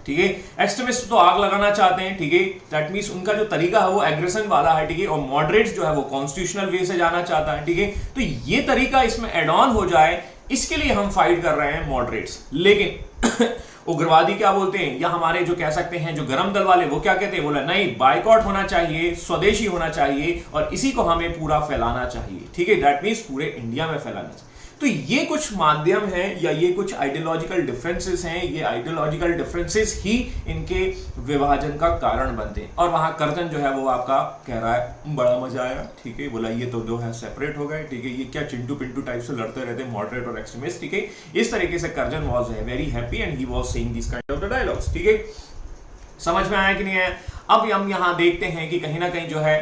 ठीक है। एक्सट्रीमिस्ट तो आग लगाना चाहते हैं, ठीक है, दैट मींस उनका जो तरीका है वो एग्रेशन वाला है, ठीक है, और मॉडरेट्स जो है वो कॉन्स्टिट्यूशनल वे से जाना चाहता है, ठीक है। तो ये तरीका इसमें एड ऑन हो जाए, इसके लिए हम फाइट कर रहे हैं मॉडरेट्स। लेकिन उग्रवादी क्या बोलते हैं, या हमारे जो कह सकते हैं जो गरम दल वाले, वो क्या कहते हैं, बोला नहीं बाइकआउट होना चाहिए, स्वदेशी होना चाहिए, और इसी को हमें पूरा फैलाना चाहिए, ठीक है, दैट मींस पूरे इंडिया में फैलाना चाहिए। तो ये कुछ माध्यम है या ये कुछ आइडियोलॉजिकल डिफरेंसेस हैं, ये आइडियोलॉजिकल डिफरेंसेस ही इनके विभाजन का कारण बनते हैं। और वहां करजन जो है वो आपका कह रहा है बड़ा मजा आया, ठीक है, बोला ये तो जो है सेपरेट हो गए, ठीक है, ये क्या चिंटू पिंटू टाइप से लड़ते रहते मॉडरेट और एक्सट्रीमिस्ट, ठीक है। इस तरीके से Curzon was very happy and he was saying this kind of the dialogues, ठीक है। समझ में आया कि नहीं है? अब हम यहां देखते हैं कि कहीं ना कहीं जो है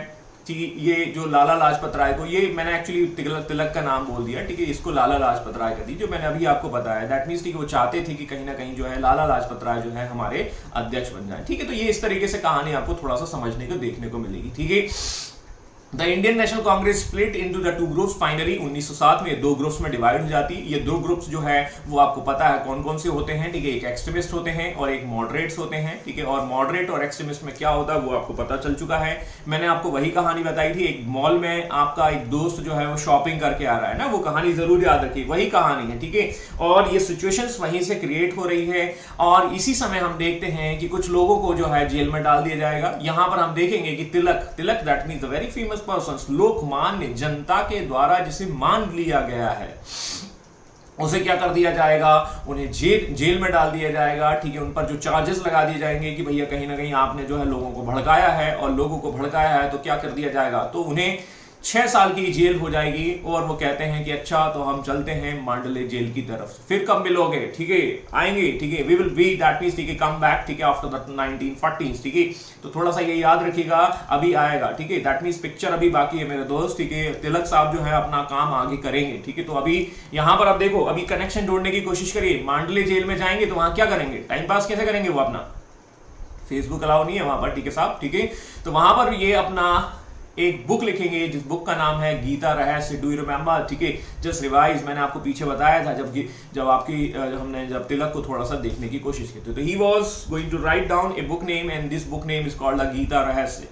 ये जो लाला लाजपत राय को, ये मैंने एक्चुअली तिलक का नाम बोल दिया, ठीक है, इसको लाला लाजपत राय कर दी, जो मैंने अभी आपको बताया, दैट मींस कि वो चाहते थे कि कहीं ना कहीं जो है लाला लाजपत राय जो है हमारे अध्यक्ष बन जाए, ठीक है। तो ये इस तरीके से कहानी आपको थोड़ा सा समझने को देखने को मिलेगी, ठीक है। The Indian National Congress split into the two groups. Finally 1907 में दो ग्रुप्स में डिवाइड हो जाती है। ये दो ग्रुप्स जो है वो आपको पता है कौन कौन से होते हैं, ठीक है, एक एक्सट्रीमिस्ट होते हैं और एक मॉडरेट्स होते हैं, ठीक है। और मॉडरेट और एक्सट्रीमिस्ट में क्या होता है वो आपको पता चल चुका है। मैंने आपको वही कहानी बताई थी, एक मॉल में आपका एक दोस्त जो है वो शॉपिंग करके आ रहा है ना, वो कहानी जरूर याद रखिए, वही कहानी है, ठीक है। और ये सिचुएशंस वहीं से क्रिएट हो रही है, और इसी समय हम देखते हैं कि कुछ लोगों को जो है जेल में डाल दिया जाएगा। यहां पर हम देखेंगे कि Tilak that means the very famous person, Lokmanya, जनता के द्वारा जिसे मान लिया गया है, उसे क्या कर दिया जाएगा, उन्हें जेल में डाल दिया जाएगा, ठीक है। उन पर जो चार्जेस लगा दिए जाएंगे कि भैया कहीं ना कहीं आपने जो है लोगों को भड़काया है, और लोगों को भड़काया है तो क्या कर दिया जाएगा, तो उन्हें 6 साल की जेल हो जाएगी। और वो कहते हैं कि अच्छा तो हम चलते हैं मांडले जेल की तरफ, फिर कब मिलोगे, ठीक है, आएंगे, ठीक है, we will be that means, ठीक है, कम बैक, ठीक है, आफ्टर द 1940s, ठीक है। तो थोड़ा सा ये याद रखिएगा, अभी आएगा, ठीक है, दैट मींस पिक्चर अभी बाकी है मेरे दोस्त, ठीक है। तिलक साहब जो है अपना काम आगे करेंगे, ठीक है। तो अभी यहां पर आप देखो, अभी कनेक्शन ढूंढने की कोशिश करिए, मांडले जेल में जाएंगे तो वहां क्या करेंगे, टाइम पास कैसे करेंगे, वो अपना फेसबुक अलाउ नहीं है वहां पर, ठीक है साहब, ठीक है। तो वहां पर ये अपना एक बुक लिखेंगे जिस बुक का नाम है गीता रहस्य, डू यू रिमेंबर, ठीक है। जस्ट रिवाइज, मैंने आपको पीछे बताया था हमने जब तिलक को थोड़ा सा देखने की कोशिश की थी, तो he was going to write down a book name and this book name is called the Gita Rahasya.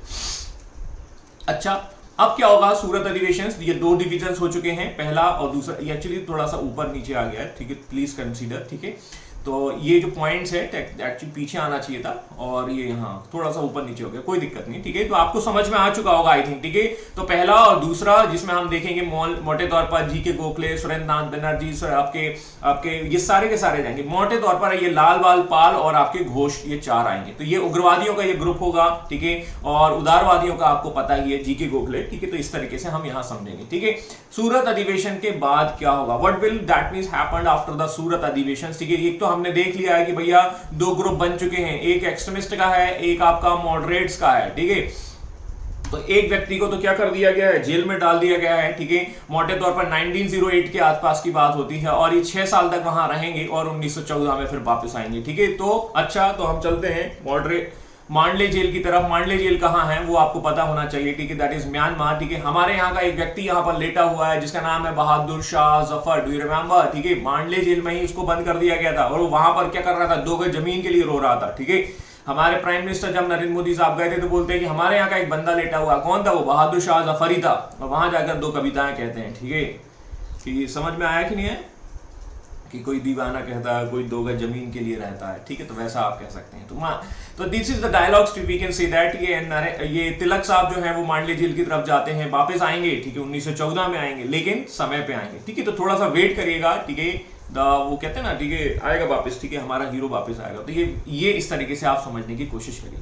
अच्छा, अब क्या होगा, सूरत अधिवेशन, ये 2 डिविजन हो चुके हैं, पहला और दूसरा, ये एक्चुअली थोड़ा सा ऊपर नीचे आ गया है, ठीक है, प्लीज कंसीडर, ठीक है। तो ये जो पॉइंट्स है एक्चुअली पीछे आना चाहिए था, और ये यहाँ थोड़ा सा ऊपर नीचे हो गया, कोई दिक्कत नहीं, ठीक है। तो आपको समझ में आ चुका होगा आई थिंक, ठीक है। तो पहला और दूसरा जिसमें हम देखेंगे मोटे तौर पर जी.के. गोखले, सुरेंद्र नाथ बनर्जी, आपके ये सारे के सारे जाएंगे। मोटे तौर पर ये लाल बाल पाल और आपके घोष, ये 4 आएंगे। तो ये उग्रवादियों का ये ग्रुप होगा, ठीक है, और उदारवादियों का आपको पता ही है जी.के. गोखले, ठीक है। तो इस तरीके से हम यहाँ समझेंगे, ठीक है। सूरत अधिवेशन के बाद क्या होगा, what will that means happened after the Surat अधिवेशन, ठीक है। एक तो हमने देख लिया है कि भैया 2 ग्रुप बन चुके हैं, एक एक्सट्रीमिस्ट का है, एक आपका मॉडरेट्स का है, ठीक है। तो एक व्यक्ति को तो क्या कर दिया गया है, जेल में डाल दिया गया है, ठीक है। मोटे तौर पर 1908 के आसपास की बात होती है और ये 6 साल तक वहां रहेंगे और 1914 में फिर वापस आएंगे, ठीक है। तो अच्छा, तो हम चलते हैं मांडले जेल की तरफ। मांडले जेल कहाँ है वो आपको पता होना चाहिए, ठीक है। दैट इज म्यांमार, ठीक है। हमारे यहाँ का एक व्यक्ति यहाँ पर लेटा हुआ है जिसका नाम है Bahadur Shah Zafar, do you remember, ठीक है। मांडले जेल में ही उसको बंद कर दिया गया था और वो वहां पर क्या कर रहा था, 2 गज जमीन के लिए रो रहा था, ठीक है। हमारे प्राइम मिनिस्टर जब नरेंद्र मोदी साहब गए थे तो बोलते हैं कि हमारे यहाँ का एक बंदा लेटा हुआ, कौन था वो, बहादुर शाह जफर ही था, और वहां जाकर 2 कविताएं कहते हैं, ठीक है। कि समझ में आया कि नहीं है, कि कोई दीवाना कहता है, कोई 2 गज जमीन के लिए रहता है, ठीक है। तो वैसा आप कह सकते हैं। तो this is the dialogues, we can say that ये तिलक साहब जो है वो मांडले जेल की तरफ जाते हैं, वापस आएंगे, ठीक है। 1914 में आएंगे, लेकिन समय पे आएंगे, ठीक है। तो थोड़ा सा वेट करिएगा, ठीक है। वो कहते हैं ना, ठीक है, आएगा वापस, ठीक है, हमारा हीरो वापस आएगा। तो ये इस तरीके से आप समझने की कोशिश करिए।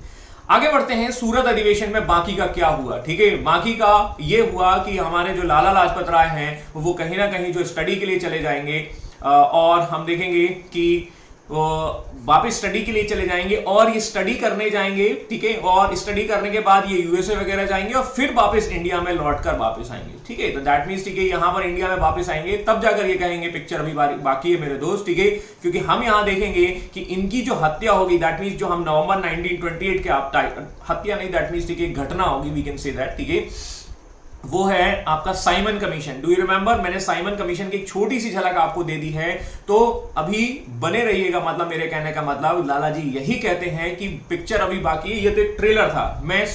आगे बढ़ते हैं। सूरत अधिवेशन में बाकी का क्या हुआ, ठीक है। बाकी का ये हुआ कि हमारे जो लाला लाजपत राय हैं वो कहीं ना कहीं जो स्टडी के लिए चले जाएंगे, और हम देखेंगे कि वापस स्टडी के लिए चले जाएंगे और ये स्टडी करने जाएंगे, ठीक है। और स्टडी करने के बाद ये यूएसए वगैरह जाएंगे और फिर वापस इंडिया में लौटकर वापस आएंगे, ठीक है। तो दैट मींस, ठीक है, यहां पर इंडिया में वापस आएंगे, तब जाकर ये कहेंगे पिक्चर अभी बाकी है मेरे दोस्त, ठीक है। क्योंकि हम यहां देखेंगे कि इनकी जो हत्या होगी, दैट मींस जो हम नवंबर 1928 के हत्या नहीं, दैट मींस, ठीक है, घटना होगी, वी कैन से दैट, ठीक है। वो है आपका Simon commission. Do you remember, मैंने साइमन कमीशन की एक छोटी सी झलक आपको दे दी है, तो अभी बने रहिएगा। मतलब मेरे कहने का मतलब, लाला जी यही कहते हैं कि पिक्चर अभी बाकी है, ये तो एक ट्रेलर था। मैं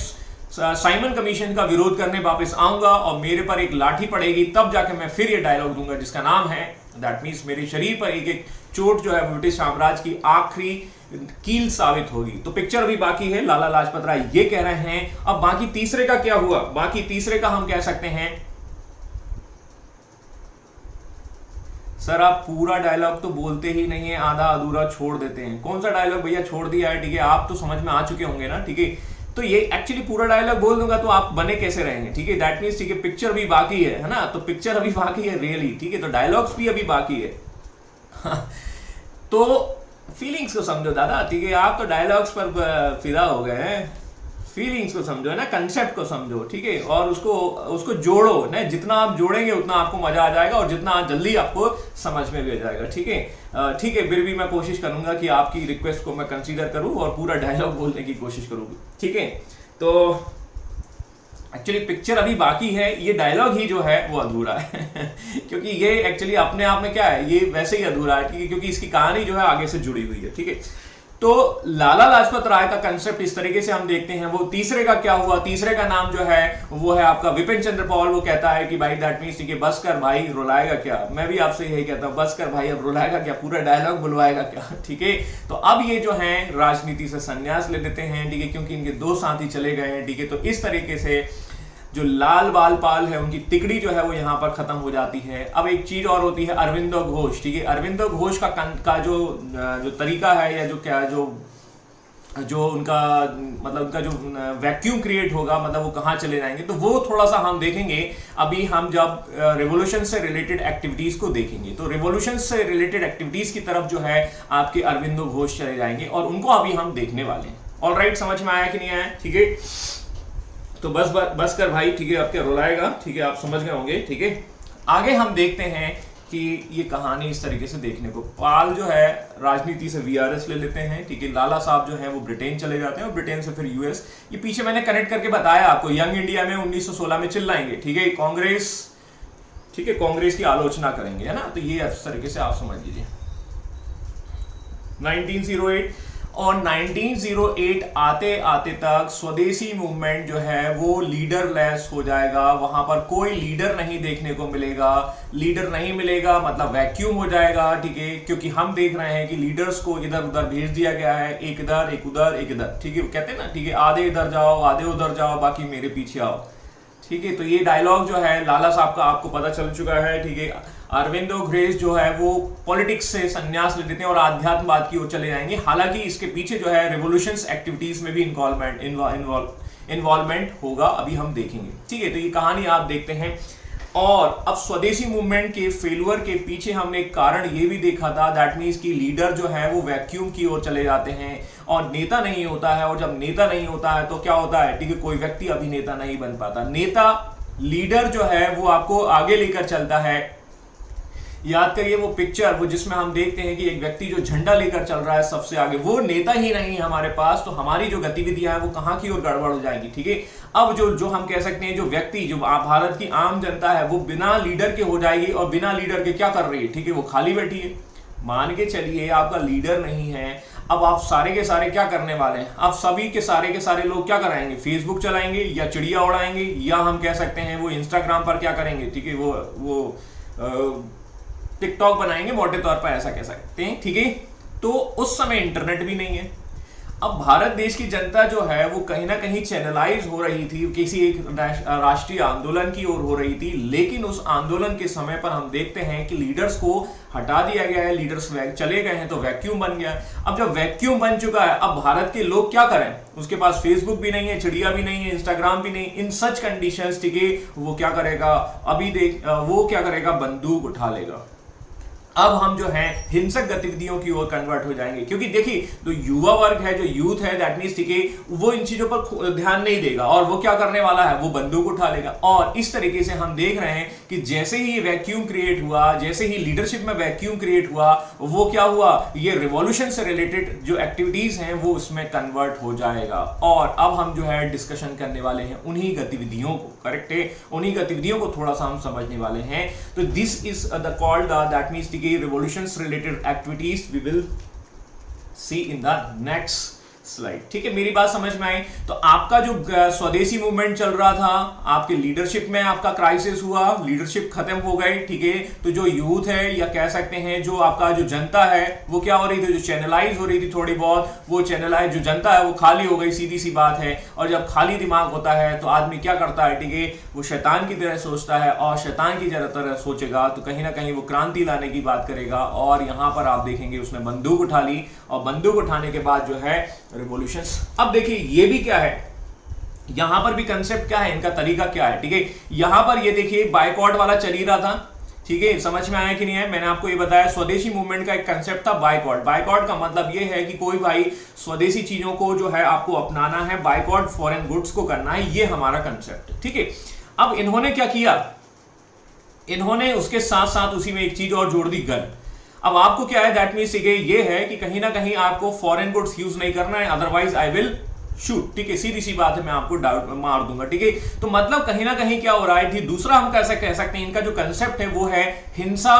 साइमन कमीशन का विरोध करने वापस आऊंगा और मेरे पर एक लाठी पड़ेगी, तब जाके मैं फिर ये डायलॉग दूंगा जिसका नाम है, दैट मीन्स मेरे शरीर पर एक एक चोट जो है ब्रिटिश साम्राज्य की आखिरी कील साबित होगी। तो पिक्चर भी बाकी है, लाला लाजपत राय ये कह रहे हैं। अब बाकी तीसरे का क्या हुआ, बाकी तीसरे का हम कह सकते हैं, सर आप पूरा डायलॉग तो बोलते ही नहीं है, आधा अधूरा छोड़ देते हैं। कौन सा डायलॉग भैया छोड़ दिया है, ठीक है। आप तो समझ में आ चुके होंगे ना, ठीक है। तो ये एक्चुअली पूरा डायलॉग बोल दूंगा तो आप बने कैसे रहेंगे, ठीक है। दैट मीन्स, ठीक है, पिक्चर भी बाकी है ना। तो पिक्चर अभी बाकी है रियली, ठीक है। तो डायलॉग्स भी अभी बाकी है। तो फीलिंग्स को समझो दादा, ठीक है। आप तो डायलॉग्स पर फिदा हो गए हैं, फीलिंग्स को समझो, है ना, कंसेप्ट को समझो, ठीक है। और उसको जोड़ो ना, जितना आप जोड़ेंगे उतना आपको मजा आ जाएगा और जितना जल्दी आपको समझ में भी आ जाएगा, ठीक है। ठीक है, फिर भी मैं कोशिश करूंगा कि आपकी रिक्वेस्ट को मैं कंसीडर करूं और पूरा डायलॉग बोलने की कोशिश करूंगी, ठीक है। तो एक्चुअली पिक्चर अभी बाकी है, ये डायलॉग ही जो है वो अधूरा है। क्योंकि ये एक्चुअली अपने आप में क्या है, ये वैसे ही अधूरा है, ठीक है, क्योंकि इसकी कहानी जो है आगे से जुड़ी हुई है, ठीक है। तो लाला लाजपत राय का कंसेप्ट इस तरीके से हम देखते हैं। वो तीसरे का क्या हुआ, तीसरे का नाम जो है वो है आपका विपिन चंद्र पॉल। वो कहता है कि भाई दैट मींस, ठीक है, बस कर भाई, रुलाएगा क्या। मैं भी आपसे यही कहता हूं, बस कर भाई, अब रुलाएगा क्या, पूरा डायलॉग बुलवाएगा क्या, ठीक है। तो अब ये जो है राजनीति से संन्यास ले लेते हैं, ठीक है, क्योंकि इनके 2 साथी चले गए हैं, ठीक है। तो इस तरीके से जो लाल बाल पाल है उनकी तिकड़ी जो है वो यहाँ पर खत्म हो जाती है। अब एक चीज और होती है, अरविंदो घोष, ठीक है। अरविंदो घोष का जो तरीका है, या जो क्या जो उनका मतलब उनका जो वैक्यूम क्रिएट होगा, मतलब वो कहाँ चले जाएंगे, तो वो थोड़ा सा हम देखेंगे अभी। हम जब रिवॉल्यूशन से रिलेटेड एक्टिविटीज को देखेंगे, तो रिवॉल्यूशन से रिलेटेड एक्टिविटीज की तरफ जो है आपके अरविंदो घोष चले जाएंगे और उनको अभी हम देखने वाले हैं। ऑलराइट, समझ में आया कि नहीं आया, ठीक है। तो बस कर भाई, ठीक है, अब क्या रुलाएगा, ठीक है, आप समझ गए होंगे, ठीक है। आगे हम देखते हैं कि ये कहानी इस तरीके से देखने को, पाल जो है राजनीति से वीआरएस ले लेते हैं, ठीक है। लाला साहब जो है वो ब्रिटेन चले जाते हैं और ब्रिटेन से फिर यूएस। ये पीछे मैंने कनेक्ट करके बताया आपको, यंग इंडिया में 1916 में चिल्लाएंगे, ठीक है, कांग्रेस, ठीक है, कांग्रेस की आलोचना करेंगे, है ना। तो ये इस तरीके से आप समझ लीजिए। 1908 और 1908 आते आते तक स्वदेशी मूवमेंट जो है वो लीडरलेस हो जाएगा। वहां पर कोई लीडर नहीं देखने को मिलेगा। लीडर नहीं मिलेगा मतलब वैक्यूम हो जाएगा, ठीक है। क्योंकि हम देख रहे हैं कि लीडर्स को इधर उधर भेज दिया गया है, एक इधर एक उधर एक इधर, ठीक है। कहते हैं ना, ठीक है, आधे इधर जाओ आधे उधर जाओ, बाकी मेरे पीछे आओ, ठीक है। तो ये डायलॉग जो है लाला साहब का आपको पता चल चुका है, ठीक है। अरविंदो घोष जो है वो पॉलिटिक्स से संन्यास ले लेते हैं और आध्यात्मवाद की ओर चले जाएंगे। हालांकि इसके पीछे जो है रिवॉल्यूशंस एक्टिविटीज में भी इन्वॉल्वमेंट होगा, अभी हम देखेंगे, ठीक है। तो ये कहानी आप देखते हैं। और अब स्वदेशी मूवमेंट के फेलुअर के पीछे हमने एक कारण ये भी देखा था, दैट मीन्स कि लीडर जो है वो वैक्यूम की ओर चले जाते हैं और नेता नहीं होता है। और जब नेता नहीं होता है तो क्या होता है, ठीक है, कोई व्यक्ति अभिनेता नहीं बन पाता। नेता लीडर जो है वो आपको आगे लेकर चलता है। याद करिए वो पिक्चर, वो जिसमें हम देखते हैं कि एक व्यक्ति जो झंडा लेकर चल रहा है सबसे आगे, वो नेता ही नहीं है हमारे पास, तो हमारी जो गतिविधियां हैं वो कहां की ओर गड़बड़ हो जाएंगी। ठीक है, अब जो हम कह सकते हैं, जो व्यक्ति, जो भारत की आम जनता है, वो बिना लीडर के हो जाएगी। और बिना लीडर के क्या कर रही है, ठीक है, वो खाली बैठी है। मान के चलिए आपका लीडर नहीं है, अब आप सारे के सारे क्या करने वाले हैं, आप सभी के सारे लोग क्या कराएंगे, फेसबुक चलाएंगे या चिड़िया उड़ाएंगे, या हम कह सकते हैं वो इंस्टाग्राम पर क्या करेंगे, ठीक है, वो टिकटॉक बनाएंगे, मोटे तौर पर ऐसा कह सकते हैं। ठीक है, तो उस समय इंटरनेट भी नहीं है। अब भारत देश की जनता जो है वो कहीं ना कहीं चैनलाइज हो रही थी, किसी एक राष्ट्रीय आंदोलन की ओर हो रही थी। लेकिन उस आंदोलन के समय पर हम देखते हैं कि लीडर्स को हटा दिया गया है, लीडर्स चले गए हैं, तो वैक्यूम बन गया। अब जब वैक्यूम बन चुका है, अब भारत के लोग क्या करें, उसके पास फेसबुक भी नहीं है, चिड़िया भी नहीं है, इंस्टाग्राम भी नहीं। इन सच कंडीशंस, ठीक है, वो क्या करेगा, वो क्या करेगा, बंदूक उठा लेगा। अब हम जो है हिंसक गतिविधियों की ओर कन्वर्ट हो जाएंगे, क्योंकि देखिए जो युवा वर्ग है, जो यूथ है, दैट मींस, ठीक है, वो इन चीजों पर ध्यान नहीं देगा और वो क्या करने वाला है, वो बंदूक उठा लेगा। और इस तरीके से हम देख रहे हैं कि जैसे ही वैक्यूम क्रिएट हुआ, जैसे ही लीडरशिप में वैक्यूम क्रिएट हुआ, वो क्या हुआ, ये रिवॉल्यूशन से रिलेटेड जो एक्टिविटीज हैं वो उसमें कन्वर्ट हो जाएगा। और अब हम जो है डिस्कशन करने वाले हैं उन्हीं गतिविधियों को, करेक्ट है, उन्हीं गतिविधियों को थोड़ा सा हम समझने वाले हैं। तो this is the called that means revolutions related activities we will see in the next slide. ठीक है, मेरी बात समझ में आई। तो आपका जो स्वदेशी मूवमेंट चल रहा था, आपके लीडरशिप में आपका क्राइसिस हुआ, लीडरशिप खत्म हो गई। ठीक है, तो जो यूथ है, या कह सकते हैं जो आपका जो जनता है, वो क्या हो रही थी, जो चैनलाइज हो रही थी थोड़ी बहुत, वो चैनलाइज जो जनता है वो खाली हो गई, सीधी सी बात है। और जब खाली दिमाग होता है तो आदमी क्या करता है, ठीक है, वो शैतान की तरह सोचता है, और शैतान की तरह सोचेगा तो कहीं ना कहीं वो क्रांति लाने की बात करेगा। और यहां पर आप देखेंगे उसने बंदूक उठा ली, और बंदूक उठाने के बाद जो है रिवॉल्यूशंस। अब देखिए ये भी क्या है, यहां पर भी कंसेप्ट क्या है, इनका तरीका क्या है। ठीक है, यहां पर ये देखिए बायकॉट वाला चल ही रहा था। ठीक है, समझ में आया कि नहीं है, मैंने आपको ये बताया स्वदेशी मूवमेंट का एक कंसेप्ट था बायकॉट। बायकॉट का मतलब ये है कि कोई भाई स्वदेशी चीजों को जो है आपको अपनाना है, बायकॉट फॉरेन गुड्स को करना है, ये हमारा कंसेप्ट है। ठीक है, अब इन्होंने क्या किया, इन्होंने उसके साथ साथ उसी में एक चीज और जोड़ दी, गन। अब आपको क्या है, दैट मींस ये है कि कहीं ना कहीं आपको फॉरेन गुड्स यूज नहीं करना है, अदरवाइज आई विल शूट। ठीक है, सीधी सी बात है, मैं आपको डाउट मार दूंगा। ठीक है, तो मतलब कहीं ना कहीं क्या हो रहा है। दूसरा हम कैसे कह सकते हैं, इनका जो कंसेप्ट है वो है हिंसा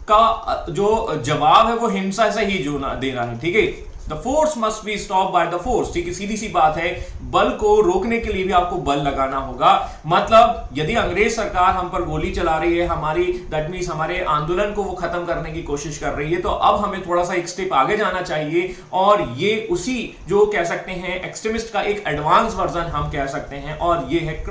का जो जवाब है वो हिंसा से ही जो देना है। ठीक है, the force must be stop by the force. ठीक है, सीधी सी बात है, बल को रोकने के लिए भी आपको बल लगाना होगा। मतलब यदि अंग्रेज सरकार हम पर गोली चला रही है, हमारी दैट मींस हमारे आंदोलन को वो खत्म करने की कोशिश कर रही है, तो अब हमें थोड़ा सा एक स्टेप आगे जाना चाहिए। और ये उसी जो कह सकते हैं एक्सट्रीमिस्ट का एक एडवांस वर्जन हम कह सकते हैं, और ये है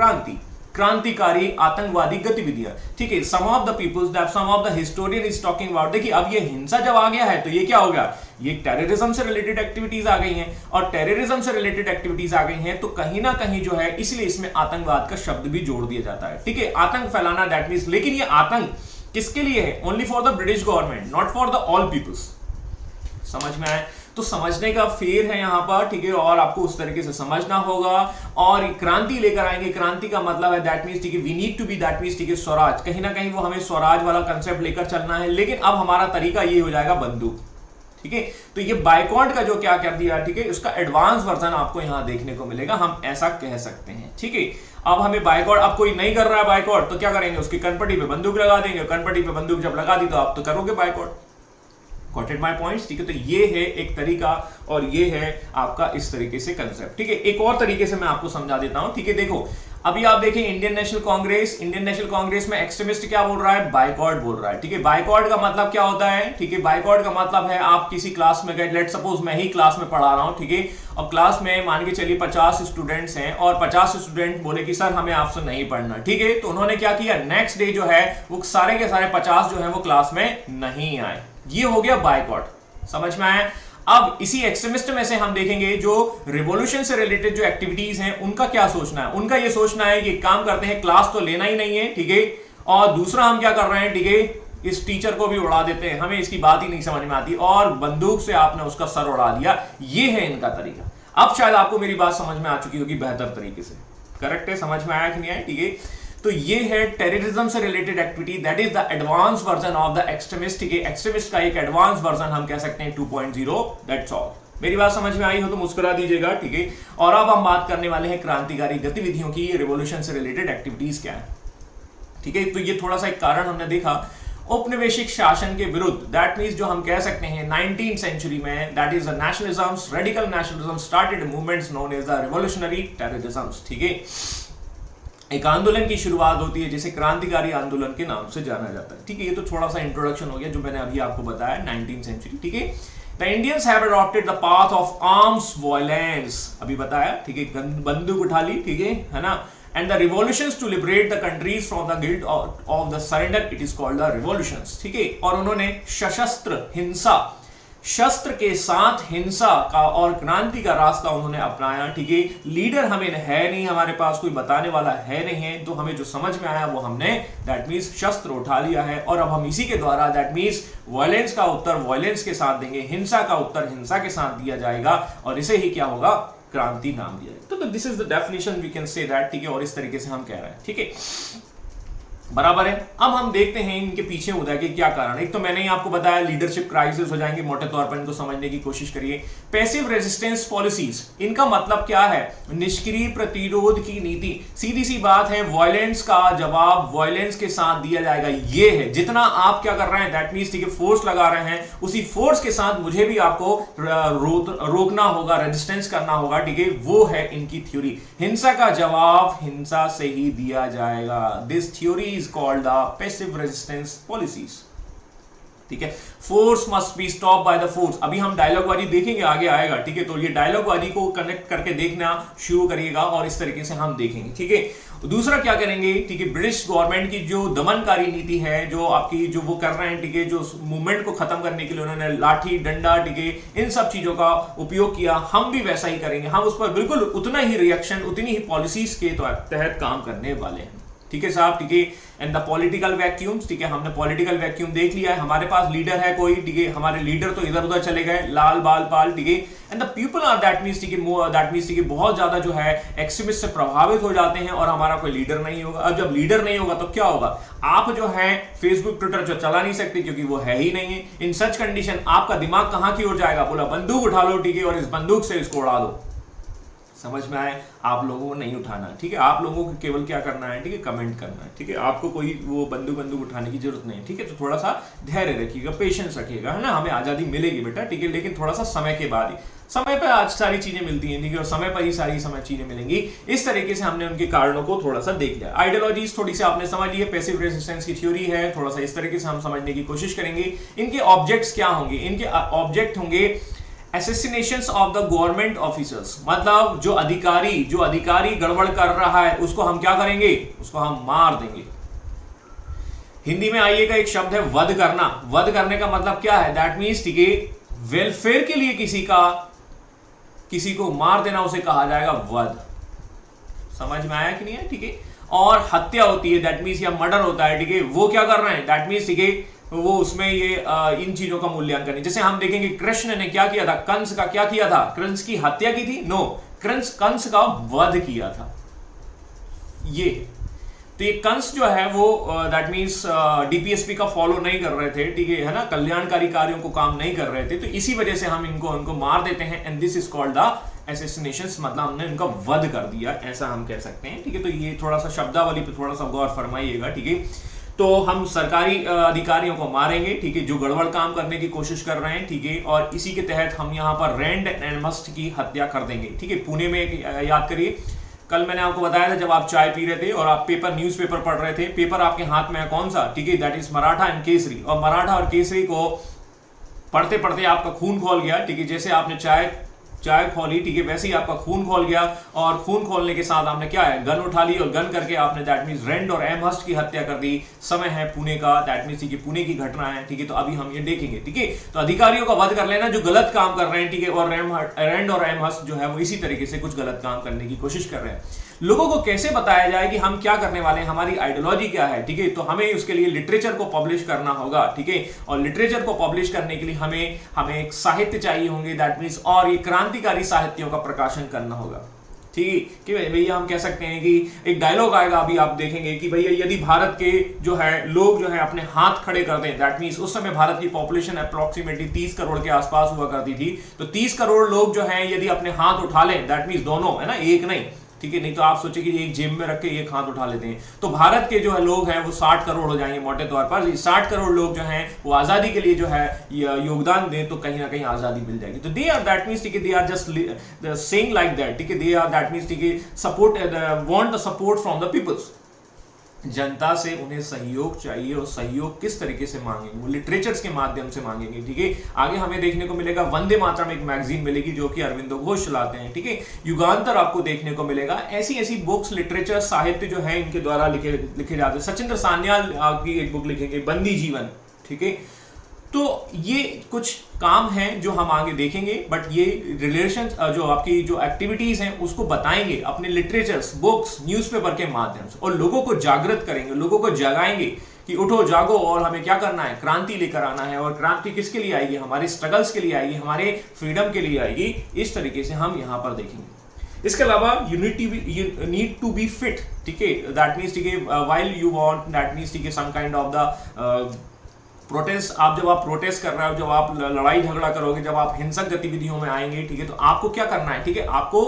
क्रांतिकारी आतंकवादी गतिविधियां। ठीक है, some of the peoples that some of the historian is talking about. देखिए अब ये हिंसा जब आ गया है तो ये क्या हो गया, ये टेररिज्म से रिलेटेड एक्टिविटीज आ गई हैं, और टेररिज्म से रिलेटेड एक्टिविटीज आ गई हैं तो कहीं ना कहीं जो है इसलिए इसमें आतंकवाद का शब्द भी जोड़ दिया जाता है। ठीक है, आतंक फैलाना दैट मींस, लेकिन ये आतंक किसके लिए है, only for the British government, not for the all peoples. समझ में आए, तो समझने का फेर है यहां पर। ठीक है, और आपको उस तरीके से समझना होगा। और क्रांति लेकर आएंगे, क्रांति का मतलब है दैट मींस, ठीक है, we need to be that means, ठीक है, स्वराज। कहीं ना कहीं वो हमें स्वराज वाला कंसेप्ट लेकर चलना है, लेकिन अब हमारा तरीका ये हो जाएगा बंदूक। ठीक है, तो ये बायकॉट का जो क्या कर दिया, ठीक है, उसका एडवांस वर्जन आपको यहां देखने को मिलेगा, हम ऐसा कह सकते हैं। ठीक है, अब हमें बायकॉट, अब कोई नहीं कर रहा है बायकॉट, तो क्या करेंगे, उसकी कनपटी पे बंदूक लगा देंगे। कनपटी पे बंदूक जब लगा दी तो आप तो करोगे boycott. Got it my points. ठीक है, तो ये है एक तरीका, और ये है आपका इस तरीके से कंसेप्ट। ठीक है, एक और तरीके से मैं आपको समझा देता हूं। ठीक है, देखो अभी आप देखें इंडियन नेशनल कांग्रेस में एक्सट्रीमिस्ट क्या बोल रहा है, बायकॉट बोल रहा है। ठीक है, बायकॉट का मतलब क्या होता है, ठीक है, बायकॉट का मतलब है आप किसी क्लास में गए, लेट सपोज मैं ही क्लास में पढ़ा रहा हूं, ठीक है, और क्लास में मान के चलिए 50 स्टूडेंट्स हैं, और 50 स्टूडेंट बोले कि सर हमें आपसे नहीं पढ़ना। ठीक है, तो उन्होंने क्या किया, नेक्स्ट डे जो है वो सारे के सारे 50 जो है वो क्लास में नहीं आए, ये हो गया बायकॉट। समझ में आया। अब इसी एक्सट्रीमिस्ट में से हम देखेंगे जो रिवॉल्यूशन से रिलेटेड जो एक्टिविटीज हैं उनका क्या सोचना है। उनका ये सोचना है कि काम करते हैं, क्लास तो लेना ही नहीं है, ठीक है, और दूसरा हम क्या कर रहे हैं, ठीक है, इस टीचर को भी उड़ा देते हैं, हमें इसकी बात ही नहीं समझ में आती और बंदूक से आपने उसका सर उड़ा दिया। ये है इनका तरीका। अब शायद आपको मेरी बात समझ में आ चुकी होगी बेहतर तरीके से। करेक्ट है, समझ में आया कि नहीं आया, ठीक है। तो ये है टेररिज्म से related activity, that is the advance version of the extremist, ठीक है। एक्सट्रीमिस्ट का एक एडवांस वर्जन हम कह सकते हैं 2.0, दैट्स ऑल। मेरी बात समझ में आई हो तो मुस्कुरा दीजिएगा, ठीक है। और अब हम बात करने वाले हैं क्रांतिकारी गतिविधियों की, रिवॉल्यूशन से रिलेटेड एक्टिविटीज क्या है, ठीक है। तो ये थोड़ा सा एक कारण हमने देखा औपनिवेशिक शासन के विरुद्ध, दैट मींस जो हम कह सकते हैं 19th सेंचुरी में, that is the nationalism, radical nationalism started movements known as the revolutionary terrorism, ठीक है। एक आंदोलन की शुरुआत होती है जिसे क्रांतिकारी आंदोलन के नाम से जाना जाता है, ठीक है। ये तो थोड़ा सा इंट्रोडक्शन हो गया जो मैंने अभी आपको बताया 19th सेंचुरी, ठीक है। The Indians have adopted the path of arms violence, अभी बताया, ठीक है, बंदूक उठा ली, ठीक है ना। And the revolutions to liberate the countries from the guilt of the surrender, it is called the revolutions, ठीक है। और उन्होंने सशस्त्र हिंसा, शस्त्र के साथ हिंसा का और क्रांति का रास्ता उन्होंने अपनाया, ठीक है। लीडर हमें है नहीं, हमारे पास कोई बताने वाला है नहीं है, तो हमें जो समझ में आया वो हमने दैट मीन्स शस्त्र उठा लिया है और अब हम इसी के द्वारा दैट मीन्स वायलेंस का उत्तर वायलेंस के साथ देंगे, हिंसा का उत्तर हिंसा के साथ दिया जाएगा और इसे ही क्या होगा, क्रांति नाम दिया जाएगा। तो this is the definition we can say that, ठीक है। और इस तरीके से हम कह रहे हैं, ठीक है, बराबर है। अब हम देखते हैं इनके पीछे उदय के क्या कारण। एक तो मैंने ही आपको बताया लीडरशिप क्राइसिस हो जाएंगे, मोटे तौर पर इनको समझने की कोशिश करिए। पैसिव रेजिस्टेंस पॉलिसीज, इनका मतलब क्या है, निष्क्रिय प्रतिरोध की नीति। सीधी सी बात है, वायलेंस का जवाब वायलेंस के साथ दिया जाएगा। ये है जितना आप क्या कर रहे हैं, दैट मींस, ठीक है, फोर्स लगा रहे हैं, उसी फोर्स के साथ मुझे भी आपको रोकना होगा, रेजिस्टेंस करना होगा, ठीक है। वो है इनकी थ्योरी। हिंसा का जवाब हिंसा से ही दिया जाएगा। This theory is called the passive resistance policies, ठीक है। Force must be stop by the force. अभी हम डायलॉग बाजी देखेंगे, आगे आएगा, ठीक है। तो ये डायलॉग बाजी को कनेक्ट करके देखना शुरू करिएगा और इस तरीके से हम देखेंगे, ठीक है। दूसरा क्या करेंगे, ठीक है, ब्रिटिश गवर्नमेंट की जो दमनकारी नीति है, जो आपकी जो वो कर रहे हैं, ठीक है, जो मूवमेंट को खत्म करने के लिए उन्होंने लाठी डंडा, ठीक है, इन सब चीजों का उपयोग किया, हम भी वैसा ही करेंगे। हम उस पर बिल्कुल उतना ही रिएक्शन, उतनी ही पॉलिसीज के तहत काम करने वाले हैं, ठीक है साहब, ठीक है। एंड द पॉलिटिकल वैक्यूम्स, ठीक है, हमने पॉलिटिकल वैक्यूम देख लिया है। हमारे पास लीडर है कोई, ठीक है, हमारे लीडर तो इधर उधर चले गए, लाल बाल पाल, ठीक है। And the people are that means, ठीक है, दैट मींस, ठीक है, बहुत ज्यादा जो है एक्सट्रीमिस्ट से प्रभावित हो जाते हैं और हमारा कोई लीडर नहीं होगा। अब जब लीडर नहीं होगा तो क्या होगा, आप जो है फेसबुक ट्विटर जो चला नहीं सकते क्योंकि वो है ही नहीं है। इन सच कंडीशन आपका दिमाग कहां की ओर जाएगा, बोला बंदूक उठा लो, ठीक है, और इस बंदूक से इसको उड़ा दो। समझ में आए, आप लोगों को नहीं उठाना है, ठीक है। आप लोगों को केवल क्या करना है, ठीक है, कमेंट करना है, ठीक है। आपको कोई वो बंदूक उठाने की जरूरत नहीं है, ठीक है। तो थोड़ा सा धैर्य रखिएगा, पेशेंस रखिएगा, है ना। हमें आजादी मिलेगी बेटा, ठीक है, लेकिन थोड़ा सा समय के बाद ही। समय पर आज सारी चीजें मिलती हैं, ठीक है, और समय पर ही सारी चीजें मिलेंगी। इस तरीके से हमने उनके कारणों को थोड़ा सा देख लिया। आइडियोलॉजीज थोड़ी सी आपने समझ ली, पैसिव रेजिस्टेंस की थ्योरी है, थोड़ा सा इस तरीके से हम समझने की कोशिश करेंगे। इनके ऑब्जेक्ट्स क्या होंगे, इनके ऑब्जेक्ट होंगे assassinations of the government officers, मतलब जो अधिकारी गड़बड़ कर रहा है उसको हम क्या करेंगे, उसको हम मार देंगे। हिंदी में आइएगा, एक शब्द है वध करना। वध करने का मतलब क्या है, दैट मींस, ठीक है, वेलफेयर के लिए किसी को मार देना, उसे कहा जाएगा वध। समझ में आया कि नहीं है, ठीक है। और हत्या होती है, दैट मींस, या मर्डर होता है, ठीक है, वो क्या कर रहे हैं, दैट मींस, ठीक है, वो उसमें ये इन चीजों का मूल्यांकन है। जैसे हम देखेंगे कृष्ण ने क्या किया था, कंस का क्या किया था, कंस की हत्या की थी, नो, कंस का वध किया था। ये तो ये कंस जो है वो दैट मींस डीपीएसपी का फॉलो नहीं कर रहे थे, ठीक है ना, कल्याणकारी कार्यों को काम नहीं कर रहे थे, तो इसी वजह से हम इनको मार देते हैं। And this is called the assassinations, मतलब हमने इनका वध कर दिया, ऐसा हम कह सकते हैं, ठीक है। तो ये थोड़ा सा शब्दावली पे थोड़ा सा गौर फरमाइएगा, ठीक है। तो हम सरकारी अधिकारियों को मारेंगे, ठीक है, जो गड़बड़ काम करने की कोशिश कर रहे हैं, ठीक है। और इसी के तहत हम यहाँ पर रैंड एंड मस्ट की हत्या कर देंगे, ठीक है। पुणे में याद करिए, कल मैंने आपको बताया था जब आप चाय पी रहे थे और आप न्यूज़पेपर पढ़ रहे थे, पेपर आपके हाथ में है कौन सा, ठीक है, that is Maratha and Kesari. और मराठा और केसरी को पढ़ते पढ़ते आपका खून खौल गया, ठीक है। जैसे आपने चाय चाय खोली, ठीक है, वैसे ही आपका खून खोल गया और खून खोलने के साथ आपने क्या है, गन उठा ली और गन करके आपने दैट मींस रैंड और एमहर्स्ट की हत्या कर दी। समय है पुणे का, दैट मींस ये पुणे की घटना है, ठीक है। तो अभी हम ये देखेंगे, ठीक है। तो अधिकारियों का वध कर लेना जो गलत काम कर रहे हैं, ठीक है, और रैंड और एमहर्स्ट जो है वो इसी तरीके से कुछ गलत काम करने की कोशिश कर रहे हैं। लोगों को कैसे बताया जाए कि हम क्या करने वाले हैं, हमारी आइडियोलॉजी क्या है, ठीक है। तो हमें उसके लिए लिटरेचर को पब्लिश करना होगा, ठीक है। और लिटरेचर को पब्लिश करने के लिए हमें एक साहित्य चाहिए होंगे, दैट मींस, और ये क्रांतिकारी साहित्यों का प्रकाशन करना होगा, ठीक है। कि भैया हम कह सकते हैं कि एक डायलॉग आएगा, अभी आप देखेंगे कि भैया यदि भारत के जो है लोग जो है अपने हाथ खड़े कर दें, दैट मींस उस समय भारत की पॉपुलेशन अप्रोक्सीमेटली 30 करोड़ के आसपास हुआ करती थी। तो 30 करोड़ लोग जो हैं यदि अपने हाथ उठा लें, दैट मींस दोनों, है ना, एक नहीं, ठीक है। नहीं तो आप सोचे कि एक जेब में रख के एक हाथ उठा लेते हैं, तो भारत के जो है लोग हैं वो 60 करोड़ हो जाएंगे मोटे तौर पर। 60 करोड़ लोग जो हैं वो आजादी के लिए जो है योगदान दें तो कहीं ना कहीं आजादी मिल जाएगी। तो दे आर दैट मींस, ठीक है, they are just saying like that, ठीक है। दे आर दैट मींस, ठीक है, support want the support from the peoples. जनता से उन्हें सहयोग चाहिए और सहयोग किस तरीके से मांगेंगे, वो लिटरेचर्स के माध्यम से मांगेंगे, ठीक है। आगे हमें देखने को मिलेगा वंदे मातरम एक मैगजीन मिलेगी जो कि अरविंदो घोष चलाते हैं, ठीक है। युगांतर आपको देखने को मिलेगा। ऐसी ऐसी बुक्स, लिटरेचर, साहित्य जो है इनके द्वारा लिखे जाते हैं। सचिंद्र सान्याल की एक बुक लिखेंगे, बंदी जीवन, ठीक है। तो ये कुछ काम हैं जो हम आगे देखेंगे, बट ये रिलेशन जो आपकी जो एक्टिविटीज हैं उसको बताएंगे अपने लिटरेचर्स, बुक्स, न्यूज़पेपर के माध्यम से, और लोगों को जागृत करेंगे, लोगों को जगाएंगे कि उठो जागो और हमें क्या करना है, क्रांति लेकर आना है। और क्रांति किसके लिए आएगी, हमारे स्ट्रगल्स के लिए आएगी, हमारे फ्रीडम के लिए आएगी। इस तरीके से हम यहाँ पर देखेंगे। इसके अलावा you need to be fit, ठीक है। दैट मीन्स, ठीक है, while you want, that means, ठीक है, some kind of the protest. जब आप प्रोटेस्ट कर रहे हो, जब आप लड़ाई झगड़ा करोगे, जब आप हिंसक गतिविधियों में आएंगे, ठीक है, तो आपको क्या करना है, ठीक है। आपको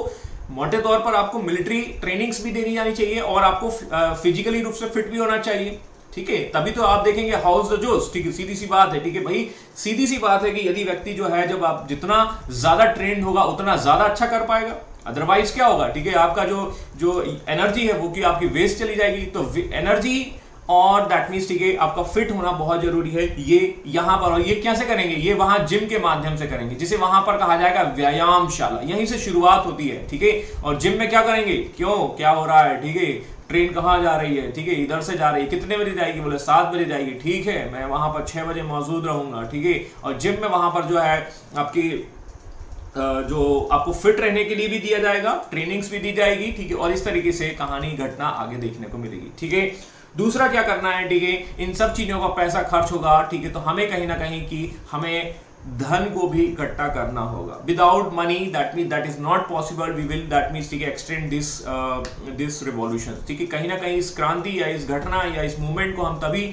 मोटे तौर पर आपको मिलिट्री ट्रेनिंग्स भी देनी जानी चाहिए और आपको फिजिकली रूप से फिट भी होना चाहिए, ठीक है। तभी तो आप देखेंगे हाउस द जोश, ठीक है। सीधी सी बात है, ठीक है भाई, सीधी सी बात है कि यदि व्यक्ति जो है, जब आप जितना ज्यादा ट्रेंड होगा उतना ज्यादा अच्छा कर पाएगा। अदरवाइज क्या होगा, ठीक है, आपका जो एनर्जी है वो कि आपकी वेस्ट चली जाएगी। तो एनर्जी और दैट मीन्स, ठीक है, आपका फिट होना बहुत जरूरी है। ये यहां पर, और ये कैसे करेंगे, ये वहां जिम के माध्यम से करेंगे, जिसे वहां पर कहा जाएगा व्यायामशाला। यहीं से शुरुआत होती है, ठीक है। और जिम में क्या करेंगे, क्यों, क्या हो रहा है, ठीक है, ट्रेन कहाँ जा रही है, ठीक है, इधर से जा रही है, कितने बजे जाएगी, बोले 7 बजे जाएगी, ठीक है, मैं वहां पर 6 बजे मौजूद रहूंगा, ठीक है। और जिम में वहां पर जो है आपकी जो आपको फिट रहने के लिए भी दिया जाएगा, ट्रेनिंग्स भी दी जाएगी, ठीक है। और इस तरीके से कहानी, घटना आगे देखने को मिलेगी, ठीक है। दूसरा क्या करना है, ठीक है, इन सब चीजों का पैसा खर्च होगा, ठीक है। तो हमें कहीं ना कहीं की हमें धन को भी इकट्ठा करना होगा। Without money that is not possible, we will that means, ठीक है, एक्सटेंड दिस रिवॉल्यूशन, ठीक है। कहीं ना कहीं इस क्रांति या इस घटना या इस मूवमेंट को हम तभी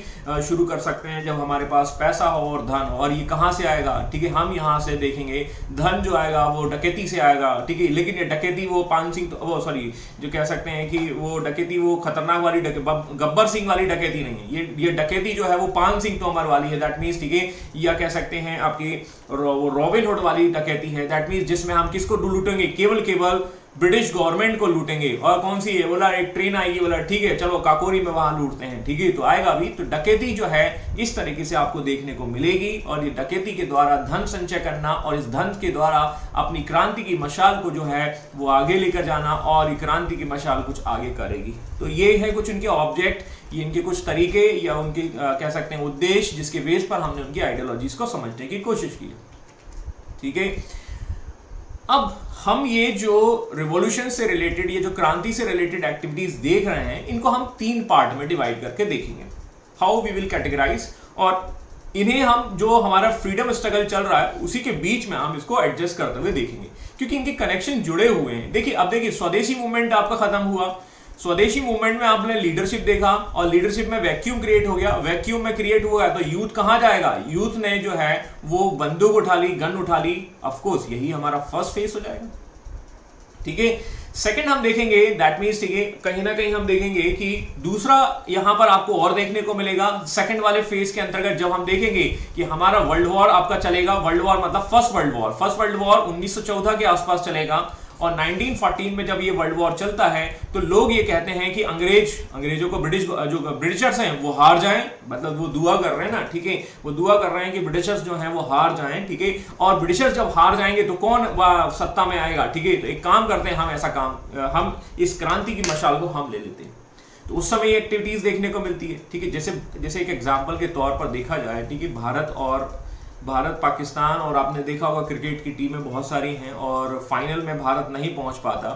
शुरू कर सकते हैं जब हमारे पास पैसा हो और धन हो। और ये कहाँ से आएगा, ठीक है, हम यहाँ से देखेंगे। धन जो आएगा वो डकैती से आएगा, ठीक है। लेकिन ये डकैती वो पान सिंह, वो सॉरी, जो कह सकते हैं कि वो डकैती वो खतरनाक वाली गब्बर सिंह वाली डकैती नहीं है। ये डकैती जो है वो पान सिंह तोमर वाली है, दैट मीन्स, ठीक है, या कह सकते हैं आपकी रॉबिन हुड वाली डकैती है, दैट मींस जिसमें हम किसको लूटेंगे, केवल ब्रिटिश गवर्नमेंट को लूटेंगे। और कौन सी है, बोला एक ट्रेन आएगी, बोला ठीक है चलो काकोरी में वहां लूटते हैं, ठीक है। तो आएगा भी। तो डकैती जो है इस तरीके से आपको देखने को मिलेगी, और ये डकैती के द्वारा धन संचय करना और इस धन के द्वारा अपनी क्रांति की मशाल को जो है वो आगे लेकर जाना, और ये क्रांति की मशाल कुछ आगे करेगी। तो ये है कुछ उनके ऑब्जेक्ट, ये इनके कुछ तरीके या उनके कह सकते हैं उद्देश्य, जिसके बेस पर हमने उनकी आइडियोलॉजीज को समझने की कोशिश की, ठीक है। अब हम ये जो रिवॉल्यूशन से रिलेटेड, ये जो क्रांति से रिलेटेड एक्टिविटीज देख रहे हैं, इनको हम 3 पार्ट में डिवाइड करके देखेंगे। हाउ वी विल कैटेगराइज, और इन्हें हम जो हमारा फ्रीडम स्ट्रगल चल रहा है उसी के बीच में हम इसको एडजस्ट करते हुए देखेंगे, क्योंकि इनके कनेक्शन जुड़े हुए हैं। देखिए, अब देखिए, स्वदेशी मूवमेंट आपका खत्म हुआ। स्वदेशी मूवमेंट में आपने लीडरशिप देखा, और लीडरशिप में वैक्यूम क्रिएट हो गया। वैक्यूम में क्रिएट हुआ तो यूथ कहां जाएगा, यूथ ने जो है वो बंदूक उठा ली, गन उठा ली। ऑफ कोर्स यही हमारा फर्स्ट फेज हो जाएगा, ठीक है। सेकंड हम देखेंगे, दैट मींस, ठीक है, कहीं ना कहीं हम देखेंगे कि दूसरा यहां पर आपको और देखने को मिलेगा सेकंड वाले फेज के अंतर्गत, जब हम देखेंगे कि हमारा वर्ल्ड वॉर आपका चलेगा। वर्ल्ड वॉर मतलब फर्स्ट वर्ल्ड वॉर 1914 के आसपास चलेगा, और 1914 में जब ये वर्ल्ड वॉर चलता है तो लोग ये कहते हैं कि अंग्रेजों को जो ब्रिटिशर्स हैं वो हार जाएं, मतलब वो दुआ कर रहे हैं ना, ठीक है, वो दुआ कर रहे हैं कि ब्रिटिशर्स जो हैं वो हार जाएं, ठीक है, और ब्रिटिशर्स जब हार जाएंगे तो कौन सत्ता में आएगा, ठीक है, तो एक काम करते हैं हम इस क्रांति की मशाल को हम ले लेते हैं। तो उस समय ये एक्टिविटीज देखने को मिलती है, ठीक है, जैसे एक एग्जांपल के तौर पर देखा जाए, ठीक है, भारत पाकिस्तान, और आपने देखा होगा क्रिकेट की टीमें बहुत सारी हैं और फाइनल में भारत नहीं पहुंच पाता,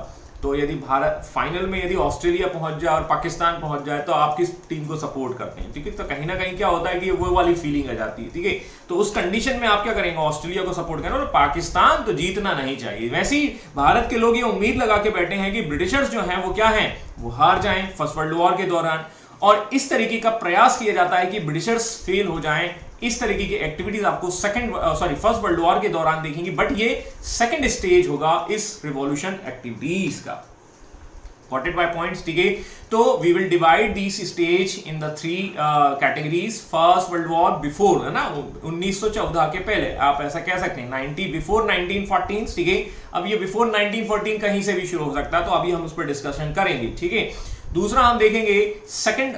तो यदि फाइनल में यदि ऑस्ट्रेलिया पहुंच जाए और पाकिस्तान पहुंच जाए तो आप किस टीम को सपोर्ट करते हैं, ठीक है, तो कहीं ना कहीं क्या होता है कि वो वाली फीलिंग आ जाती है, ठीक है, तो उस कंडीशन में आप क्या करेंगे, ऑस्ट्रेलिया को सपोर्ट करें और पाकिस्तान तो जीतना नहीं चाहिए। वैसे ही भारत के लोग ये उम्मीद लगा के बैठे हैं कि ब्रिटिशर्स जो हैं वो क्या हैं, वो हार जाएं फर्स्ट वर्ल्ड वॉर के दौरान, और इस तरीके का प्रयास किया जाता है कि ब्रिटिशर्स फेल हो जाएं। इस तरीके की एक्टिविटीज आपको फर्स्ट वर्ल्ड वॉर के दौरान देखेंगे, बट ये सेकंड स्टेज होगा इस रिवॉल्यूशन एक्टिविटीज का। Got it by points, ठीक है, तो we will divide this stage in the 3 categories. First world war before, है ना, 1914 के पहले, आप ऐसा कह सकते हैं, बिफोर 1914, ठीक है, अब ये बिफोर 1914 कहीं से भी शुरू हो सकता है, तो अभी हम उस पर डिस्कशन करेंगे, ठीक है। दूसरा हम देखेंगे सेकंड,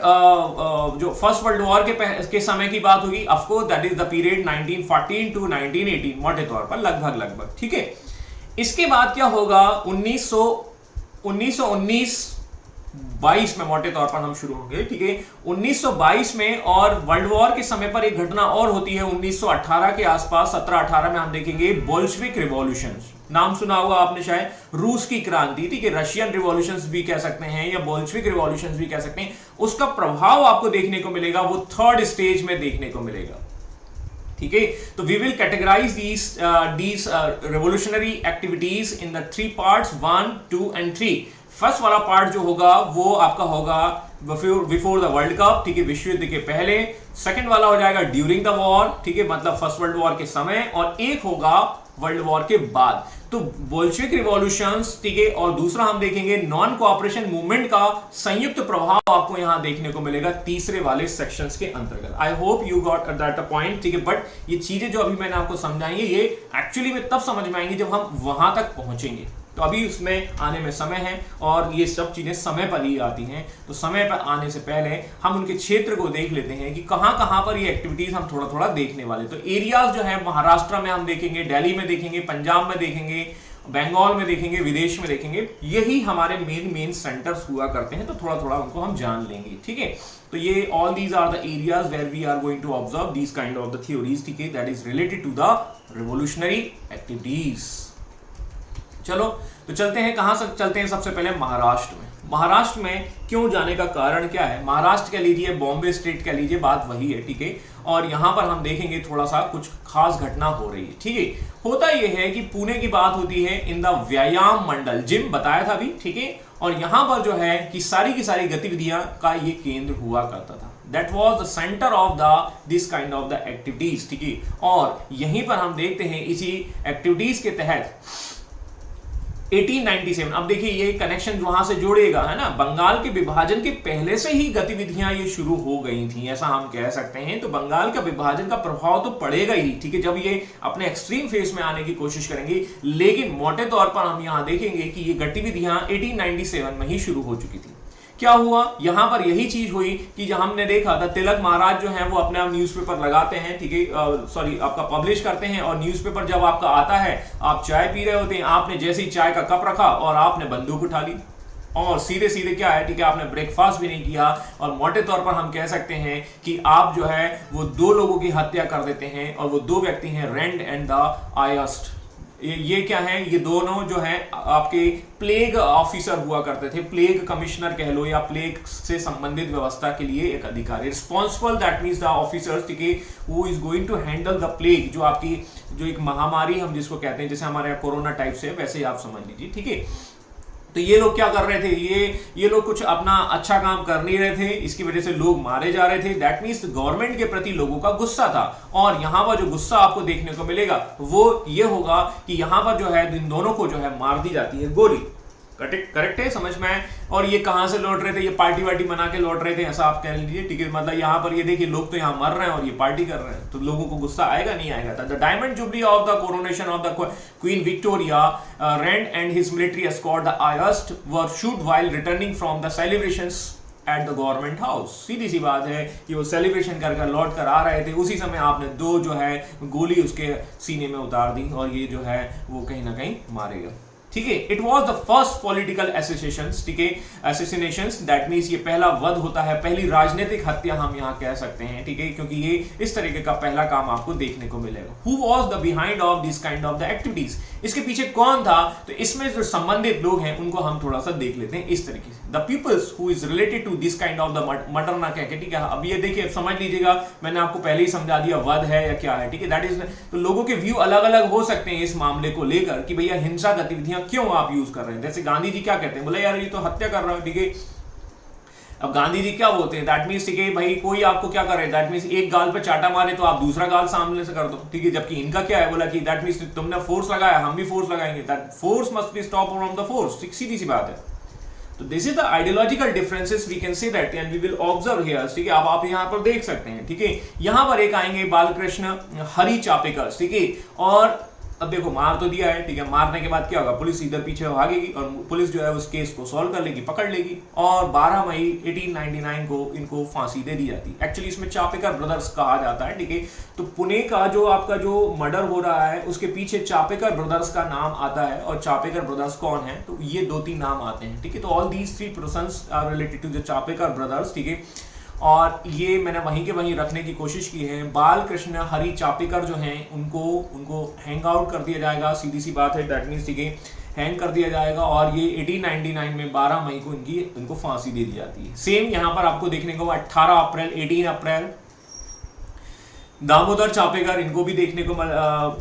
जो फर्स्ट वर्ल्ड वॉर के समय की बात होगी, of course that is the period 1914 to 1918, मोटे तौर पर लगभग, ठीक है। इसके बाद क्या होगा, 1919-22 में मोटे तौर पर हम शुरू होंगे, ठीक है, 1922 में, और वर्ल्ड वॉर के समय पर एक घटना और होती है 1918 के आसपास, 17-18 में हम देखेंगे बोल्शेविक रिवॉल्यूशन। नाम सुना होगा आपने शायद, रूस की क्रांति, ठीक है, रशियन रिवॉल्यूशंस भी कह सकते हैं या बोल्शेविक रिवॉल्यूशंस भी कह सकते हैं। उसका प्रभाव आपको देखने को मिलेगा, वो थर्ड स्टेज में देखने को मिलेगा, ठीक है। तो we will categorize these revolutionary activities in the 3 parts, 1, 2 and 3। First वाला पार्ट जो होगा वो आपका होगा बिफोर द वर्ल्ड कप, ठीक है, विश्व युद्ध के पहले। सेकंड वाला हो जाएगा ड्यूरिंग द वॉर, ठीक है, मतलब फर्स्ट वर्ल्ड वॉर के समय, और एक होगा वर्ल्ड वॉर के बाद। तो बोल्शेविक रिवॉल्यूशंस, ठीक है, और दूसरा हम देखेंगे नॉन कोऑपरेशन मूवमेंट का संयुक्त प्रभाव आपको यहां देखने को मिलेगा तीसरे वाले सेक्शंस के अंतर्गत। I hope you got that point, ठीक है, बट ये चीजें जो अभी मैंने आपको समझाई है ये एक्चुअली में तब समझ में आएंगी जब हम वहां तक पहुंचेंगे, तो अभी उसमें आने में समय है और ये सब चीजें समय पर ही आती हैं। तो समय पर आने से पहले हम उनके क्षेत्र को देख लेते हैं कि कहां पर ये एक्टिविटीज हम थोड़ा थोड़ा देखने वाले। तो एरियाज जो है महाराष्ट्र में हम देखेंगे, दिल्ली में देखेंगे, पंजाब में देखेंगे, बंगाल में देखेंगे, विदेश में देखेंगे, यही हमारे मेन सेंटर्स हुआ करते हैं। तो थोड़ा थोड़ा उनको हम जान लेंगे, ठीक है। तो ये all these are the areas where we are going to observe these kind of the theories, ठीक है, that is related to the revolutionary activities. चलो तो चलते हैं, कहां से चलते हैं, सबसे पहले महाराष्ट्र में। महाराष्ट्र में क्यों जाने का कारण क्या है, महाराष्ट्र कह लीजिए, बॉम्बे स्टेट कह लीजिए, बात वही है, ठीक है। और यहां पर हम देखेंगे थोड़ा सा कुछ खास घटना हो रही है, ठीक है। होता यह है कि पुणे की बात होती है इन द व्यायाम मंडल, जिम बताया था अभी, ठीक है, और यहां पर जो है कि सारी की सारी गतिविधियां का ये केंद्र हुआ करता था। That was the center of this kind of the activities, ठीक है। और यहीं पर हम देखते हैं इसी एक्टिविटीज के तहत 1897, अब देखिए ये कनेक्शन वहां से जोड़ेगा, है ना, बंगाल के विभाजन के पहले से ही गतिविधियां ये शुरू हो गई थी, ऐसा हम कह सकते हैं। तो बंगाल का विभाजन का प्रभाव तो पड़ेगा ही, ठीक है, जब ये अपने एक्सट्रीम फेज में आने की कोशिश करेंगे, लेकिन मोटे तौर पर हम यहां देखेंगे कि ये गतिविधियां 1897 में ही शुरू हो चुकी थी। क्या हुआ, यहां पर यही चीज हुई कि जब हमने देखा था तिलक महाराज जो है वो अपने आप न्यूज़पेपर लगाते हैं, ठीक है, सॉरी आपका पब्लिश करते हैं, और न्यूज़पेपर जब आपका आता है, आप चाय पी रहे होते हैं, आपने जैसे ही चाय का कप रखा और आपने बंदूक उठा ली और सीधे सीधे क्या है, ठीक है, आपने ब्रेकफास्ट भी नहीं किया, और मोटे तौर पर हम कह सकते हैं कि आप जो है वो 2 लोगों की हत्या कर देते हैं, और वो 2 व्यक्ति हैं रैंड एंड द आयस्ट। ये क्या है, ये दोनों जो है आपके प्लेग ऑफिसर हुआ करते थे, प्लेग कमिश्नर कह लो, या प्लेग से संबंधित व्यवस्था के लिए एक अधिकारी, responsible, that means the officers, ठीक है, वो is going to handle the plague, जो आपकी जो एक महामारी हम जिसको कहते हैं, जैसे हमारे यहाँ कोरोना टाइप से, वैसे ही आप समझ लीजिए, ठीक है। तो ये लोग क्या कर रहे थे, ये लोग कुछ अपना अच्छा काम कर नहीं रहे थे, इसकी वजह से लोग मारे जा रहे थे। दैट मींस गवर्नमेंट के प्रति लोगों का गुस्सा था, और यहां पर जो गुस्सा आपको देखने को मिलेगा वो ये होगा कि यहां पर जो है इन दोनों को जो है मार दी जाती है गोली, करेक्ट है, समझ में आए। और ये कहां से लौट रहे थे, ये पार्टी वार्टी बना के लौट रहे थे, ऐसा आप कह लीजिए, ठीक है। मतलब यहाँ पर ये देखिए लोग तो यहाँ मर रहे हैं और ये पार्टी कर रहे हैं, तो लोगों को गुस्सा आएगा नहीं आएगा। The diamond jubilee of the coronation of the queen Victoria Rand and his military escort the Ayerst were shoot while returning from the celebrations at the government house. सीधी सी बात है कि वो सेलिब्रेशन कर लौट कर आ रहे थे, उसी समय आपने दो जो है गोली उसके सीने में उतार दी और ये जो है वो कहीं ना कहीं मारेगा, ठीक है। It was the first political association, ठीक है, एसोसिनेशन, दैट मीन्स ये पहला वध होता है, पहली राजनीतिक हत्या हम यहाँ कह सकते हैं, ठीक है, क्योंकि ये इस तरीके का पहला काम आपको देखने को मिलेगा। Who was the behind of this kind of the activities, इसके पीछे कौन था, तो इसमें जो संबंधित लोग हैं उनको हम थोड़ा सा देख लेते हैं इस तरीके से। The peoples who is related to this kind of the murder ना कह के, ठीक है। अब ये देखिए समझ लीजिएगा, मैंने आपको पहले ही समझा दिया वध है या क्या है, ठीक है। दैट इज, तो लोगों के व्यू अलग अलग हो सकते हैं इस मामले को लेकर कि भैया हिंसा गतिविधियां क्यों आप यूज कर रहे हैं। जैसे गांधी जी क्या कहते हैं, बोले यार ये तो हत्या कर रहा है, ठीक है। अब गांधी जी क्या बोलते हैं, दैट मीन्स, ठीक है भाई, कोई आपको क्या करे, दैट मीन्स एक गाल पे चाटा मारे तो आप दूसरा गाल सामने से कर दो, ठीक है। जबकि इनका क्या है, बोला कि दैट मीन्स तुमने फोर्स लगाया, हम भी फोर्स लगाएंगे, that force must be stop from the force, सीधी सी बात है। तो this is the ideological differences, we can see that and we will observe here, ठीक है। अब आप यहाँ पर देख सकते हैं, ठीक है। यहाँ पर एक आएंगे बालकृष्ण हरि चापेकर, ठीक है। और अब देखो मार तो दिया है, ठीक है, मारने के बाद क्या होगा, पुलिस इधर पीछे भागेगी और पुलिस जो है उस केस को सॉल्व कर लेगी, पकड़ लेगी, और 12 मई 1899 को इनको फांसी दे दी जाती है। एक्चुअली इसमें चापेकर ब्रदर्स कहा जाता है, ठीक है। तो पुणे का जो आपका जो मर्डर हो रहा है उसके पीछे चापेकर ब्रदर्स का नाम आता है, और चापेकर ब्रदर्स कौन है, तो ये 2-3 नाम आते हैं, ठीक है। तो all these 3 persons are related to the Chapekar brothers, ठीक है। और ये मैंने वहीं के वहीं रखने की कोशिश की है। बालकृष्ण हरि चापेकर जो हैं उनको हैंग आउट कर दिया जाएगा, सीधी सी बात है, दैट मीन्स, ठीक है, हैंग कर दिया जाएगा। और ये 1899 में 12 मई को इनको फांसी दे दी जाती है। सेम यहाँ पर आपको देखने को 18 अप्रैल दामोदर चापेकर, इनको भी देखने को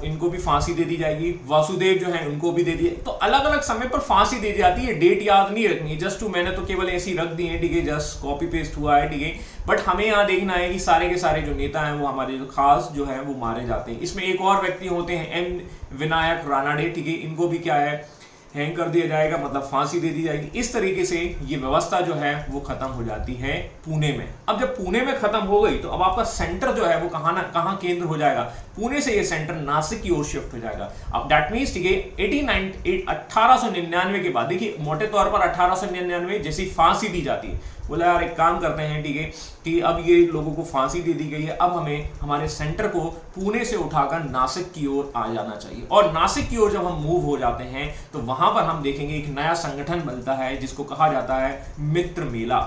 इनको भी फांसी दे दी जाएगी। वासुदेव जो है उनको भी दे दिया। तो अलग अलग समय पर फांसी दे दी जाती है, डेट याद नहीं रखनी है, जस्ट मैंने तो केवल ऐसी रख दी है, ठीक है, जस्ट कॉपी पेस्ट हुआ है, ठीक है। बट हमें यहाँ देखना है कि सारे के सारे जो नेता हैं वो हमारे जो खास जो है वो मारे जाते हैं। इसमें एक और व्यक्ति होते हैं एम विनायक रानाडे, ठीक है, इनको भी क्या है हैंग कर दिया जाएगा, मतलब फांसी दे दी जाएगी। इस तरीके से ये व्यवस्था जो है वो खत्म हो जाती है पुणे में। अब जब पुणे में खत्म हो गई तो अब आपका सेंटर जो है वो कहाँ केंद्र हो जाएगा, पुणे से ये सेंटर नासिक की ओर शिफ्ट हो जाएगा। अब दैट मीन्स, ठीक है, 1899 के बाद देखिए मोटे तौर पर 1899 जैसी फांसी दी जाती है, बोला यार एक काम करते हैं, ठीक है, कि अब ये लोगों को फांसी दे दी गई है, अब हमें हमारे सेंटर को पुणे से उठाकर नासिक की ओर आ जाना चाहिए। और नासिक की ओर जब हम मूव हो जाते हैं तो वहां पर हम देखेंगे एक नया संगठन बनता है जिसको कहा जाता है मित्र मेला।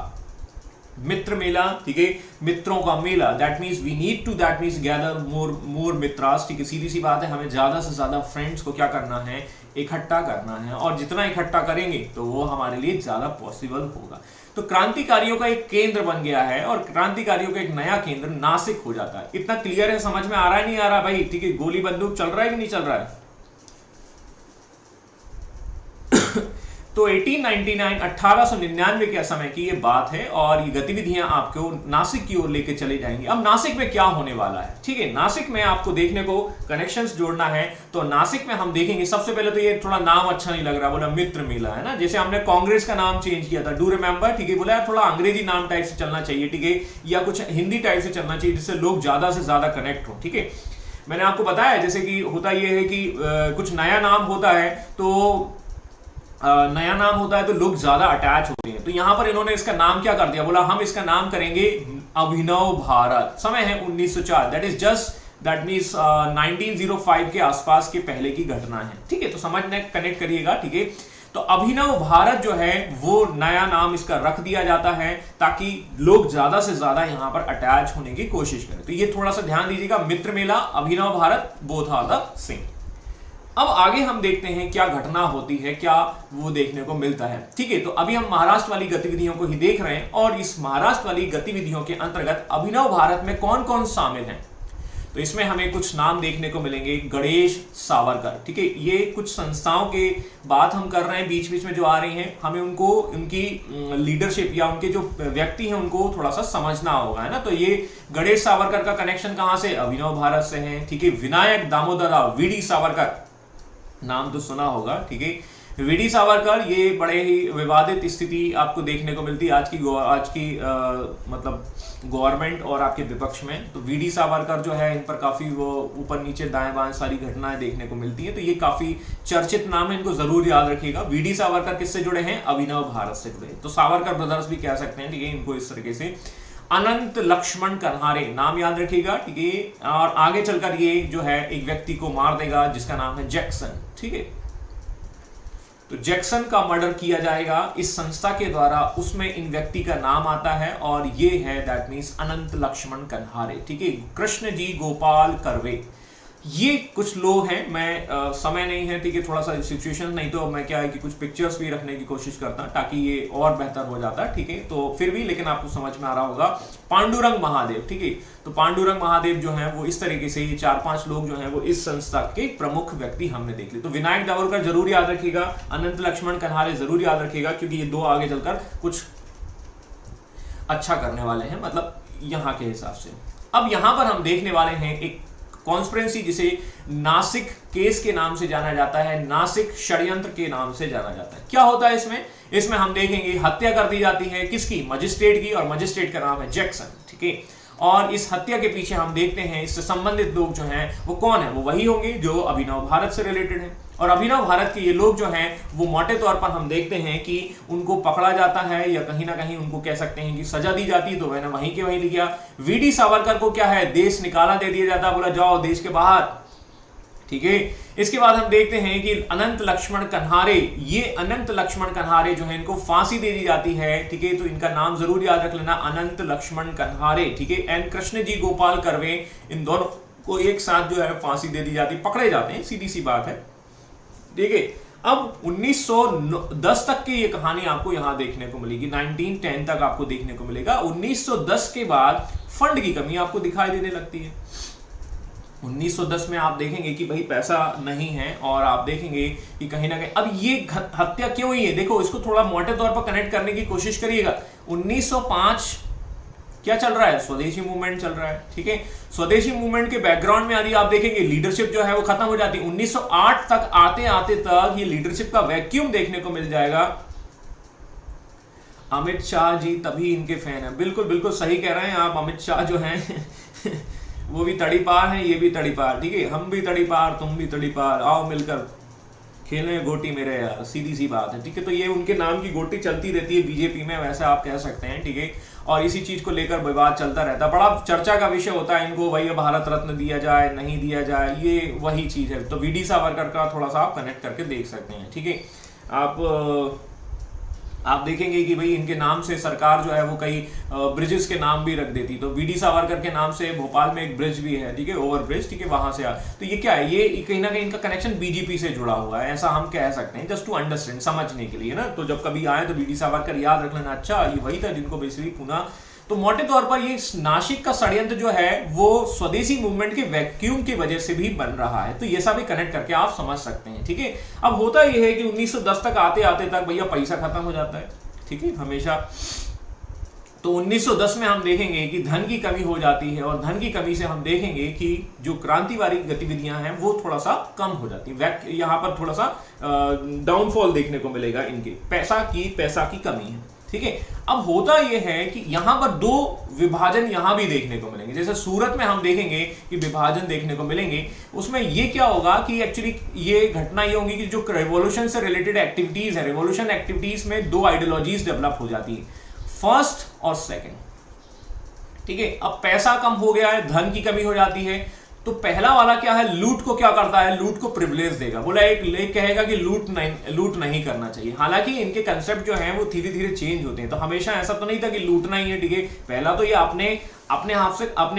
मित्र मेला, ठीक है, मित्रों का मेला, that means we need to that means gather more मित्रास, ठीक है। सीधी सी बात है, हमें ज्यादा से ज्यादा फ्रेंड्स को क्या करना है, इकट्ठा करना है, और जितना इकट्ठा करेंगे तो वो हमारे लिए ज्यादा पॉसिबल होगा। तो क्रांतिकारियों का एक केंद्र बन गया है और क्रांतिकारियों का एक नया केंद्र नासिक हो जाता है। इतना क्लियर है, समझ में आ रहा है नहीं आ रहा भाई, ठीक है, गोली बंदूक चल रहा है कि नहीं चल रहा है। तो 1899 के समय की ये बात है और ये गतिविधियां आपको नासिक की ओर लेके चले जाएंगी। अब नासिक में क्या होने वाला है, ठीक है, नासिक में आपको देखने को कनेक्शंस जोड़ना है। तो नासिक में हम देखेंगे सबसे पहले तो ये थोड़ा नाम अच्छा नहीं लग रहा, बोला मित्र मेला है ना, जैसे हमने कांग्रेस का नाम चेंज किया था, डू रिमेंबर, ठीक है, बोला यार थोड़ा अंग्रेजी नाम टाइप से चलना चाहिए, ठीक है, या कुछ हिंदी टाइप से चलना चाहिए जिससे लोग ज्यादा से ज्यादा कनेक्ट हो, ठीक है। मैंने आपको बताया जैसे कि होता यह है कि कुछ नया नाम होता है तो नया नाम होता है तो लोग ज्यादा अटैच होते हैं। तो यहां पर इन्होंने इसका नाम क्या कर दिया, बोला हम इसका नाम करेंगे अभिनव भारत। समय है 1904, that is just that means 1905 के आसपास के पहले की घटना है, ठीक है। तो समझने कनेक्ट करिएगा, ठीक है। तो अभिनव भारत जो है वो नया नाम इसका रख दिया जाता है ताकि लोग ज्यादा से ज्यादा यहां पर अटैच होने की कोशिश करें। तो ये थोड़ा सा ध्यान दीजिएगा, Mitra Mela, Abhinav Bharat, both are the same. अब आगे हम देखते हैं क्या घटना होती है, क्या वो देखने को मिलता है, ठीक है। तो अभी हम महाराष्ट्र वाली गतिविधियों को ही देख रहे हैं और इस महाराष्ट्र वाली गतिविधियों के अंतर्गत अभिनव भारत में कौन कौन शामिल हैं। तो इसमें हमें कुछ नाम देखने को मिलेंगे, गणेश सावरकर, ठीक है। ये कुछ संस्थाओं के बात हम कर रहे हैं बीच बीच में जो आ रही हैं, हमें उनको उनकी लीडरशिप या उनके जो व्यक्ति हैं उनको थोड़ा सा समझना होगा, है ना। तो ये गणेश सावरकर का कनेक्शन कहां से, अभिनव भारत से है, ठीक है। विनायक दामोदर वीडी सावरकर, नाम तो सुना होगा, ठीक है। वीडी सावरकर, ये बड़े ही विवादित स्थिति आपको देखने को मिलती है आज की मतलब गवर्नमेंट और आपके विपक्ष में। तो वीडी सावरकर जो है, इन पर काफी वो ऊपर नीचे दाएं बाएं सारी घटनाएं देखने को मिलती है। तो ये काफी चर्चित नाम है, इनको जरूर याद रखिएगा। वीडी सावरकर किससे जुड़े हैं? अभिनव भारत से जुड़े, तो सावरकर ब्रदर्स भी कह सकते हैं, ठीक है, इनको इस तरीके से। अनंत लक्ष्मण कन्हारे, नाम याद रखिएगा, ठीक है। और आगे चलकर ये जो है एक व्यक्ति को मार देगा जिसका नाम है जैक्सन, ठीक है। तो जैक्सन का मर्डर किया जाएगा इस संस्था के द्वारा, उसमें इन व्यक्ति का नाम आता है और ये है दैट मीन्स अनंत लक्ष्मण कन्हारे, ठीक है। कृष्ण जी गोपाल कर्वे, ये कुछ लोग हैं। मैं समय नहीं है, ठीक है, थोड़ा सा सिचुएशन, नहीं तो मैं क्या है कि कुछ पिक्चर्स भी रखने की कोशिश करता ताकि ये और बेहतर हो जाता, ठीक है। तो फिर भी लेकिन आपको समझ में आ रहा होगा। पांडुरंग महादेव, ठीक है, तो पांडुरंग महादेव जो है वो इस तरीके से, ये 4-5 लोग जो है वो इस संस्था के प्रमुख व्यक्ति हमने देख लिए। तो विनायक दावोरकर जरूर याद रखिएगा, अनंत लक्ष्मण कन्हारे जरूर याद रखिएगा, क्योंकि ये दो आगे चलकर कुछ अच्छा करने वाले हैं, मतलब यहाँ के हिसाब से। अब यहाँ पर हम देखने वाले हैं एक कॉन्स्पिरेसी जिसे नासिक केस के नाम से जाना जाता है, नासिक षड्यंत्र के नाम से जाना जाता है। क्या होता है इसमें हम देखेंगे हत्या कर दी जाती है किसकी? मजिस्ट्रेट की, और मजिस्ट्रेट का नाम है जैक्सन, ठीक है। और इस हत्या के पीछे हम देखते हैं इससे संबंधित लोग जो हैं वो कौन है? वो वही होंगे जो अभिनव भारत से रिलेटेड है। और अभिनव भारत के ये लोग जो हैं वो मोटे तौर पर हम देखते हैं कि उनको पकड़ा जाता है या कहीं ना कहीं उनको कह सकते हैं कि सजा दी जाती है, तो मैंने वहीं के वहीं लिखा। वीडी सावरकर को क्या है? देश निकाला दे दिया जाता, बोला जाओ देश के बाहर, ठीक है। इसके बाद हम देखते हैं कि अनंत लक्ष्मण कन्हारे, ये अनंत लक्ष्मण कन्हारे जो है इनको फांसी दे दी जाती है, ठीक है। तो इनका नाम जरूर याद रख लेना, अनंत लक्ष्मण कन्हारे, ठीक है। एंड कृष्ण जी गोपाल कर्वे, इन दोनों को एक साथ जो है फांसी दे दी जाती, पकड़े जाते हैं, सीधी सी बात है, ठीक है। अब 1910 तक की ये कहानी आपको यहां देखने को मिलेगी, 1910 तक आपको देखने को मिलेगा। 1910 के बाद फंड की कमी आपको दिखाई देने लगती है। 1910 में आप देखेंगे कि भाई पैसा नहीं है, और आप देखेंगे कि कहीं ना कहीं अब ये हत्या क्यों हुई है, देखो इसको थोड़ा मोटे तौर पर कनेक्ट करने की कोशिश करिएगा। 1905 क्या चल रहा है? स्वदेशी मूवमेंट चल रहा है, ठीक है। स्वदेशी मूवमेंट के बैकग्राउंड में यदि आप देखेंगे लीडरशिप जो है वो खत्म हो जाती है। 1908 तक आते आते तक ये लीडरशिप का वैक्यूम देखने को मिल जाएगा। अमित शाह जी तभी इनके फैन है, बिल्कुल बिल्कुल सही कह रहे हैं आप। अमित शाह जो हैं वो भी तड़ी पार हैं, ये भी तड़ी पार, ठीक है। हम भी तड़ी पार, तुम भी तड़ी पार, आओ मिलकर खेलें गोटी मेरे यार, सीधी सी बात है, ठीक है। तो ये उनके नाम की गोटी चलती रहती है बीजेपी में, वैसे आप कह सकते हैं, ठीक है। और इसी चीज को लेकर विवाद चलता रहता है, बड़ा चर्चा का विषय होता है इनको, भाई भारत रत्न दिया जाए नहीं दिया जाए, ये वही चीज है। तो वीडी सावरकर का थोड़ा सा आप कनेक्ट करके देख सकते हैं, ठीक है। आप देखेंगे कि भाई इनके नाम से सरकार जो है वो कई ब्रिजेस के नाम भी रख देती। तो वीडी सावरकर के नाम से भोपाल में एक ब्रिज भी है, ठीक है, ओवर ब्रिज, ठीक है, वहां से तो ये क्या है? ये कहीं ना कहीं इनका कनेक्शन बीजेपी से जुड़ा हुआ है, ऐसा हम कह सकते हैं, जस्ट टू अंडरस्टैंड, समझने के लिए ना। तो जब कभी आए तो वीडी सावरकर याद रख लेना, अच्छा ये वही था जिनको बेसिकली पुनः। तो मोटे तौर पर ये नासिक का षड्यंत्र जो है वो स्वदेशी मूवमेंट के वैक्यूम की वजह से भी बन रहा है। तो ये सब भी कनेक्ट करके आप समझ सकते हैं, ठीक है। अब होता यह है कि 1910 तक आते आते तक भैया पैसा खत्म हो जाता है, ठीक है, हमेशा। तो 1910 में हम देखेंगे कि धन की कमी हो जाती है, और धन की कमी से हम देखेंगे कि जो क्रांतिवादी गतिविधियां हैं वो थोड़ा सा कम हो जाती है। यहाँ पर थोड़ा सा डाउनफॉल देखने को मिलेगा इनके, पैसा की कमी है, ठीक है। अब होता यह है कि यहां पर दो विभाजन यहां भी देखने को मिलेंगे। जैसे सूरत में हम देखेंगे कि विभाजन देखने को मिलेंगे, उसमें ये क्या होगा कि एक्चुअली ये घटना ये होगी कि जो रेवोल्यूशन से रिलेटेड एक्टिविटीज है, रेवोल्यूशन एक्टिविटीज में दो आइडियोलॉजीज डेवलप हो जाती है, फर्स्ट और सेकेंड, ठीक है। अब पैसा कम हो गया है, धन की कमी हो जाती है, तो पहला वाला क्या है? लूट को क्या करता है? लूट को प्रिविलेज देगा, बोला एक लेख कहेगा कि लूट नहीं करना चाहिए। हालांकि इनके कंसेप्ट जो हैं वो धीरे धीरे चेंज होते हैं। तो हमेशा ऐसा तो नहीं था कि लूटना ही है, ठीक है। पहला तो ये अपने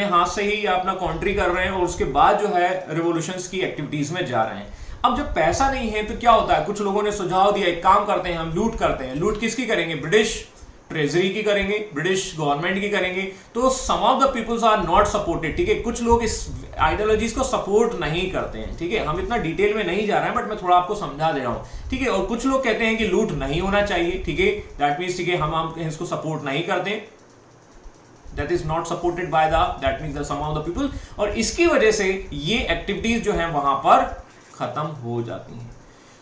हाथ से ही अपना कॉन्ट्री कर रहे हैं, और उसके बाद जो है रिवोल्यूशंस की एक्टिविटीज में जा रहे हैं। अब जब पैसा नहीं है तो क्या होता है? कुछ लोगों ने सुझाव दिया, एक काम करते हैं हम लूट करते हैं। लूट किसकी करेंगे? ब्रिटिश ट्रेजरी की करेंगे, ब्रिटिश गवर्नमेंट की करेंगे। तो some of the peoples are not supported, ठीक है। कुछ लोग इस आइडियोलॉजीज को सपोर्ट नहीं करते हैं, ठीक है। हम इतना डिटेल में नहीं जा रहे हैं, बट मैं थोड़ा आपको समझा दे रहा हूं, ठीक है। और कुछ लोग कहते हैं कि लूट नहीं होना चाहिए, ठीक है, दैट मीन्स, ठीक है, हम इसको सपोर्ट नहीं करते, that is not supported by that means the some of the people. और इसकी वजह से ये एक्टिविटीज जो है वहां पर खत्म हो जाती हैं।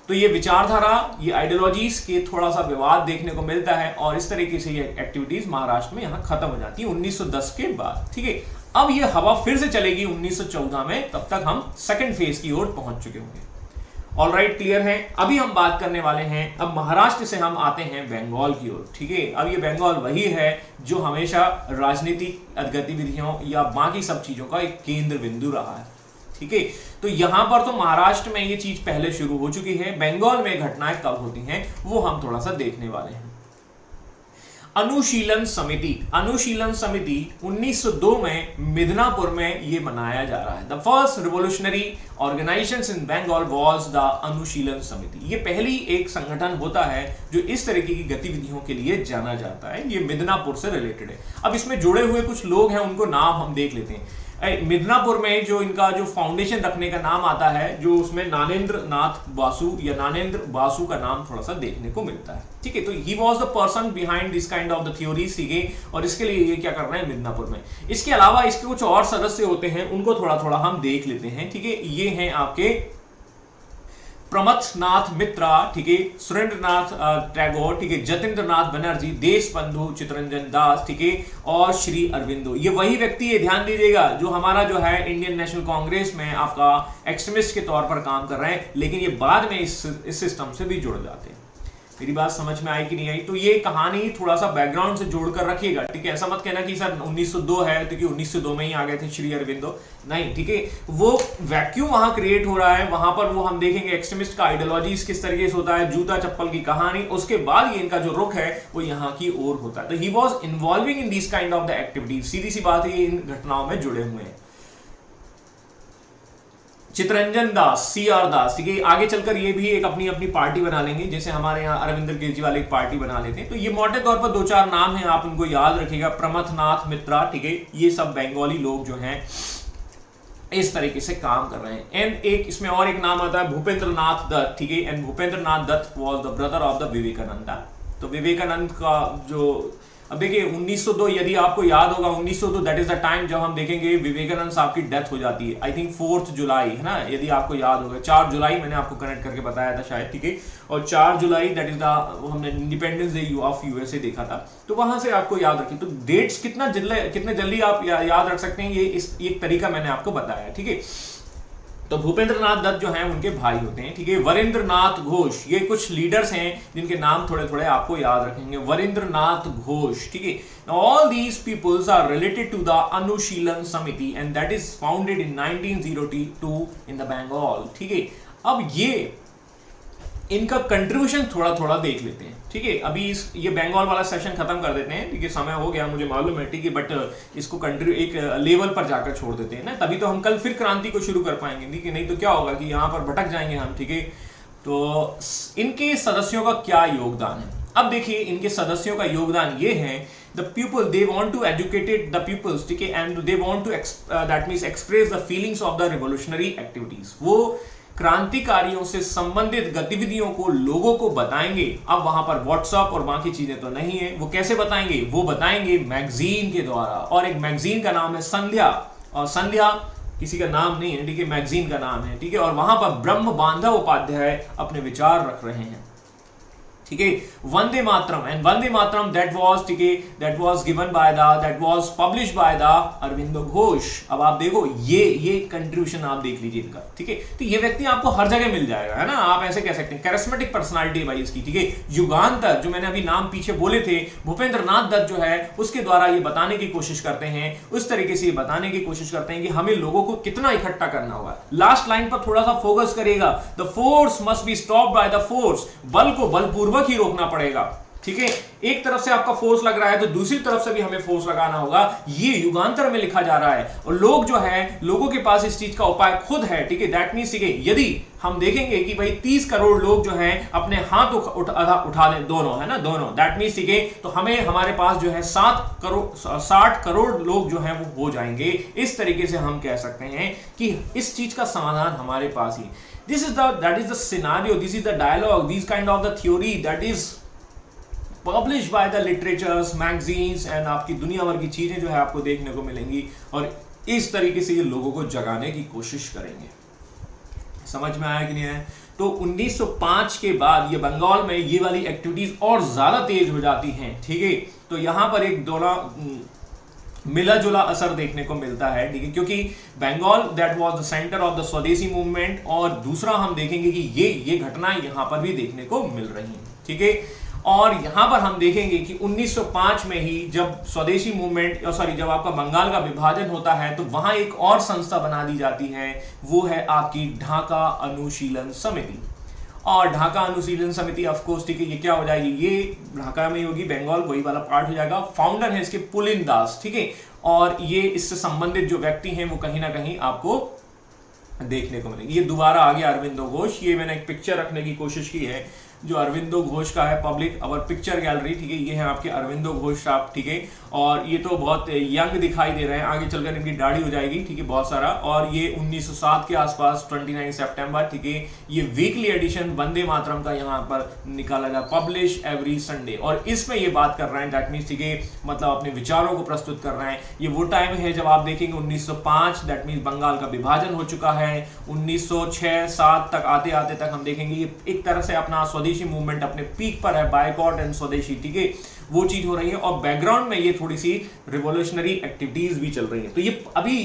तो ये विचारधारा, ये आइडियोलॉजीज के थोड़ा सा विवाद देखने को मिलता है और इस तरीके से ये एक्टिविटीज महाराष्ट्र में यहाँ खत्म हो जाती है 1910 के बाद। ठीक है, अब ये हवा फिर से चलेगी 1914 में, तब तक हम सेकंड फेज की ओर पहुंच चुके होंगे। ऑल राइट, क्लियर है। अभी हम बात करने वाले हैं, अब महाराष्ट्र से हम आते हैं बंगाल की ओर। ठीक है, अब ये बंगाल वही है जो हमेशा राजनीतिक गतिविधियों या बाकी सब चीजों का एक केंद्र बिंदु रहा है। ठीक है, तो यहां पर तो महाराष्ट्र में ये चीज पहले शुरू हो चुकी है, बंगाल में घटनाएं कब होती हैं वो हम थोड़ा सा देखने वाले हैं। अनुशीलन समिति 1902 में मिदनापुर में ये बनाया जा रहा है। The first revolutionary organization in Bengal was the Anushilan Samiti. ये पहली एक संगठन होता है जो इस तरीके की गतिविधियों के लिए जाना जाता है। ये मिदनापुर से रिलेटेड है। अब इसमें जुड़े हुए कुछ लोग हैं, उनको नाम हम देख लेते हैं। मिदनापुर में जो इनका जो फाउंडेशन रखने का नाम आता है, जो उसमें नानेंद्र नाथ बासु या नानेंद्र बासु का नाम थोड़ा सा देखने को मिलता है। ठीक है, तो he was the person behind this kind of the theories. ठीक है, और इसके लिए ये क्या कर रहे हैं मिदनापुर में। इसके अलावा इसके कुछ और सदस्य होते हैं, उनको थोड़ा थोड़ा हम देख लेते हैं। ठीक है, ये हैं आपके प्रमथनाथ मित्रा, ठीक है, सुरेंद्रनाथ टैगोर, ठीक है, जतेंद्रनाथ बनर्जी, देशबंधु चित्तरंजन दास, ठीक है, और श्री अरविंदो। ये वही व्यक्ति है, ध्यान दीजिएगा, जो हमारा जो है इंडियन नेशनल कांग्रेस में आपका एक्सट्रीमिस्ट के तौर पर काम कर रहे हैं, लेकिन ये बाद में इस सिस्टम से भी जुड़ जाते हैं। मेरी बात समझ में आई कि नहीं आई? तो ये कहानी थोड़ा सा बैकग्राउंड से जोड़कर रखिएगा। ठीक है, ऐसा मत कहना कि सर 1902 है तो कि 1902 में ही आ गए थे श्री अरविंदो, नहीं। ठीक है, वो वैक्यूम वहां क्रिएट हो रहा है, वहां पर वो हम देखेंगे एक्सट्रीमिस्ट का आइडियोलॉजीज किस तरीके से होता है, जूता चप्पल की कहानी, उसके बाद ये इनका जो रुख है वो यहाँ की ओर होता है। तो he was involving in this kind of the activities. सीधी सी बात है, ये इन घटनाओं में जुड़े हुए हैं। चित्तरंजन दास, CR दास, ठीक है, आगे चलकर ये भी एक अपनी अपनी पार्टी बना लेंगे, जैसे हमारे यहाँ अरविंद केजरीवाल एक पार्टी बना लेते हैं। तो ये मोटे तौर पर 2-4 नाम हैं, आप उनको याद रखिएगा। प्रमथनाथ मित्रा, ठीक है, ये सब बंगाली लोग जो हैं इस तरीके से काम कर रहे हैं। एंड एक इसमें और एक नाम आता है भूपेंद्र नाथ दत्त, ठीक है, and Bhupendra Nath Datta was the brother of the Vivekananda. तो विवेकानंद का जो, अब देखिए 1902, यदि आपको याद होगा 1902 दैट इज द टाइम जब हम देखेंगे विवेकानंद साहब की डेथ हो जाती है। आई थिंक 4 जुलाई है ना, यदि आपको याद होगा 4 जुलाई मैंने आपको कनेक्ट करके बताया था शायद। ठीक है, और 4 जुलाई दैट इज द, हमने इंडिपेंडेंस डे ऑफ यूएसए देखा था, तो वहां से आपको याद रखिए। तो डेट्स कितने जल्दी आप याद रख सकते हैं, ये इस एक तरीका मैंने आपको बताया। ठीक है, तो भूपेंद्र नाथ दत्त जो हैं उनके भाई होते हैं। ठीक है, वरिंद्र नाथ घोष, ये कुछ लीडर्स हैं जिनके नाम थोड़े थोड़े आपको याद रखेंगे। वरिंद्र नाथ घोष, ठीक है, all these peoples are related to the Anushilan Samiti and that is founded in 1902 in the Bengal. ठीक है, अब ये इनका कंट्रीब्यूशन थोड़ा थोड़ा देख लेते हैं। ठीक है, अभी ये बंगाल वाला सेशन खत्म कर देते हैं। ठीक है, समय हो गया मुझे मालूम है, ठीक है, बट इसको एक लेवल पर जाकर छोड़ देते हैं ना, तभी तो हम कल फिर क्रांति को शुरू कर पाएंगे। ठीक है, नहीं तो क्या होगा कि यहाँ पर भटक जाएंगे हम। ठीक है, तो इनके सदस्यों का क्या योगदान है? अब देखिए, इनके सदस्यों का योगदान ये है, the people they want to educate the peoples, ठीक है, and they want to that means express the feelings of the revolutionary activities। वो क्रांतिकारियों से संबंधित गतिविधियों को लोगों को बताएंगे। अब वहां पर व्हाट्सएप और बाकी चीजें तो नहीं है, वो कैसे बताएंगे? वो बताएंगे मैगजीन के द्वारा, और एक मैगजीन का नाम है संध्या, और संध्या किसी का नाम नहीं है, ठीक है, मैगजीन का नाम है। ठीक है, और वहां पर ब्रह्म बांधव उपाध्याय अपने विचार रख रहे हैं। ठीक है, Vande Mataram, and Vande Mataram that was, ठीक है, that was given by the, that was published by the Aurobindo Ghosh. अब आप देखो, ये कंट्रीब्यूशन आप देख लीजिए इनका। ठीक है, तो ये व्यक्ति आपको हर जगह मिल जाएगा, है ना, आप ऐसे कह सकते हैं। कैरिस्मेटिक पर्सनालिटी भाई इसकी। ठीक है, युगांतर जो मैंने अभी नाम पीछे बोले थे, भूपेंद्र नाथ दत्त जो है उसके द्वारा ये बताने की कोशिश करते हैं, उस तरीके से ये बताने की कोशिश करते हैं कि हमें लोगों को कितना इकट्ठा करना होगा। लास्ट लाइन पर थोड़ा सा फोकस करिएगा, the force must be stopped by the force, बल को बलपूर्वक ही रोकना पड़ेगा। ठीक है, एक तरफ से आपका फोर्स लग रहा है तो दूसरी तरफ से भी हमें फोर्स लगाना होगा। ये युगांतर में लिखा जा रहा है, और लोग जो है, लोगों के पास इस चीज का उपाय खुद है। ठीक है, दैट मींस, ठीक है, यदि हम देखेंगे कि भाई 30 करोड़ लोग जो हैं अपने हाथ उठा दें, दोनों, है ना, दोनों, दैट मींस, ठीक है, तो हमें हमारे पास जो है 60 करोड़ लोग जो हैं वो हो जाएंगे। इस तरीके से हम कह सकते हैं कि इस चीज का समाधान हमारे पास ही। that is the scenario, this is the dialogue, these kind of the theory that is published by the literatures, magazines, and आपकी दुनिया भर की चीजें जो है आपको देखने को मिलेंगी, और इस तरीके से ये लोगों को जगाने की कोशिश करेंगे। समझ में आया कि नहीं आया? तो 1905 के बाद ये बंगाल में ये वाली एक्टिविटीज और ज्यादा तेज हो जाती हैं, ठीक है। तो यहां पर एक दोनों मिला जुला असर देखने को मिलता है, ठीक है, क्योंकि Bengal that was the centre of the स्वदेशी मूवमेंट, और दूसरा हम देखेंगे कि ये घटना यहां पर भी देखने को मिल रही है, ठीक है। और यहां पर हम देखेंगे कि 1905 में ही जब स्वदेशी मूवमेंट जब आपका बंगाल का विभाजन होता है तो वहां एक और संस्था बना दी जाती है, वो है आपकी ढाका अनुशीलन समिति। और ढाका अनुशीलन समिति ऑफ कोर्स, ठीक है, ये क्या हो जाएगी, ये ढाका में होगी, बंगाल वही वाला पार्ट हो जाएगा। फाउंडर है इसके पुलिन दास, ठीक है। और ये इससे संबंधित जो व्यक्ति हैं वो कहीं ना कहीं आपको देखने को मिलेंगे। ये दोबारा आ गया अरविंदो घोष, ये मैंने एक पिक्चर रखने की कोशिश की है जो अरविंदो घोष का है, पब्लिक अवर पिक्चर गैलरी, ठीक है। ये है आपके अरविंदो घोष साहब, ठीक है। और ये तो बहुत यंग दिखाई दे रहे हैं, आगे चलकर इनकी दाढ़ी हो जाएगी, ठीक है, बहुत सारा। और ये 1907 के आसपास 29 सितंबर, ठीक है। ये वीकली एडिशन वंदे मातरम का यहाँ पर निकाला जा, पब्लिश एवरी संडे। और इसमें ये बात कर रहे हैं, दैट मीन्स, ठीक है, मतलब अपने विचारों को प्रस्तुत कर रहे हैं। ये वो टाइम है जब आप देखेंगे 1905, दैट मीन्स बंगाल का विभाजन हो चुका है। 1906-07 तक आते आते तक हम देखेंगे ये एक तरह से अपना स्वदेशी मूवमेंट अपने पीक पर है, बायकॉट एंड स्वदेशी, ठीक है, वो चीज हो रही है। और बैकग्राउंड में ये थोड़ी सी रिवोल्यूशनरी एक्टिविटीज भी चल रही है। तो ये अभी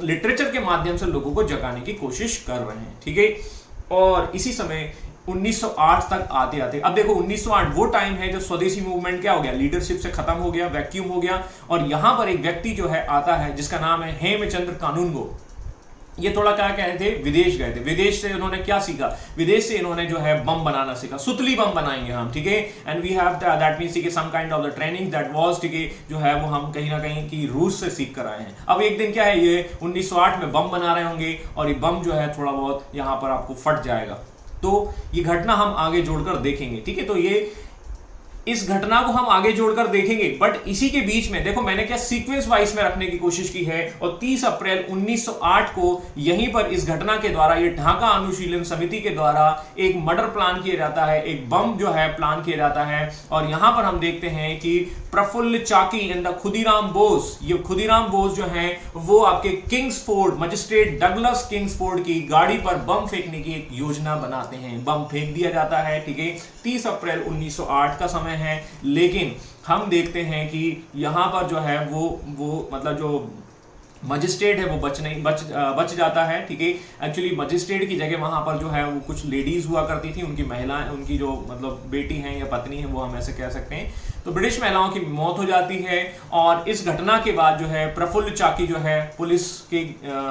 लिटरेचर के माध्यम से लोगों को जगाने की कोशिश कर रहे हैं, ठीक है। और इसी समय 1908 तक आते आते, अब देखो 1908 वो टाइम है जब स्वदेशी मूवमेंट क्या हो गया, लीडरशिप से खत्म हो गया, वैक्यूम हो गया। और यहां पर एक व्यक्ति जो है आता है जिसका नाम है हेमचंद्र कानूनगो। ये थोड़ा क्या कहे थे, विदेश गए थे। विदेश से उन्होंने क्या सीखा, विदेश से इन्होंने जो है बम बनाना सीखा, सुतली बम बनाएंगे हम, ठीक है। And we have that means कि some kind of the training that was, ठीक है, जो है वो हम कहीं ना कहीं की रूस से सीख कर आए हैं। अब एक दिन क्या है, ये 1908 में बम बना रहे होंगे और ये बम जो है थोड़ा बहुत यहां पर आपको फट जाएगा। तो ये घटना हम आगे जोड़कर देखेंगे, ठीक है। तो ये इस घटना को हम आगे जोड़कर देखेंगे, बट इसी के बीच में देखो मैंने क्या सीक्वेंस वाइज में रखने की कोशिश की है। और 30 अप्रैल 1908 को यहीं पर इस घटना के द्वारा, ये ढाका अनुशीलन समिति के द्वारा एक मर्डर प्लान किया जाता है, एक बम जो है प्लान किया जाता है। और यहां पर हम देखते हैं कि प्रफुल्ल चाकी एंड द खुदीराम बोस, ये खुदीराम बोस जो हैं वो आपके किंग्सफोर्ड, मजिस्ट्रेट डगलस किंग्सफोर्ड की गाड़ी पर बम फेंकने की एक योजना बनाते हैं। बम फेंक दिया जाता है, ठीक है। 30 अप्रैल 1908 का समय है। लेकिन हम देखते हैं कि यहां पर जो है वो मतलब जो मजिस्ट्रेट है वो बच जाता है, ठीक है। एक्चुअली मजिस्ट्रेट की जगह वहां पर जो है वो कुछ लेडीज हुआ करती थी, उनकी महिलाएं, उनकी जो मतलब बेटी हैं या पत्नी है, वो हम ऐसे कह सकते हैं। तो ब्रिटिश महिलाओं की मौत हो जाती है। और इस घटना के बाद जो है प्रफुल्ल चाकी जो है पुलिस के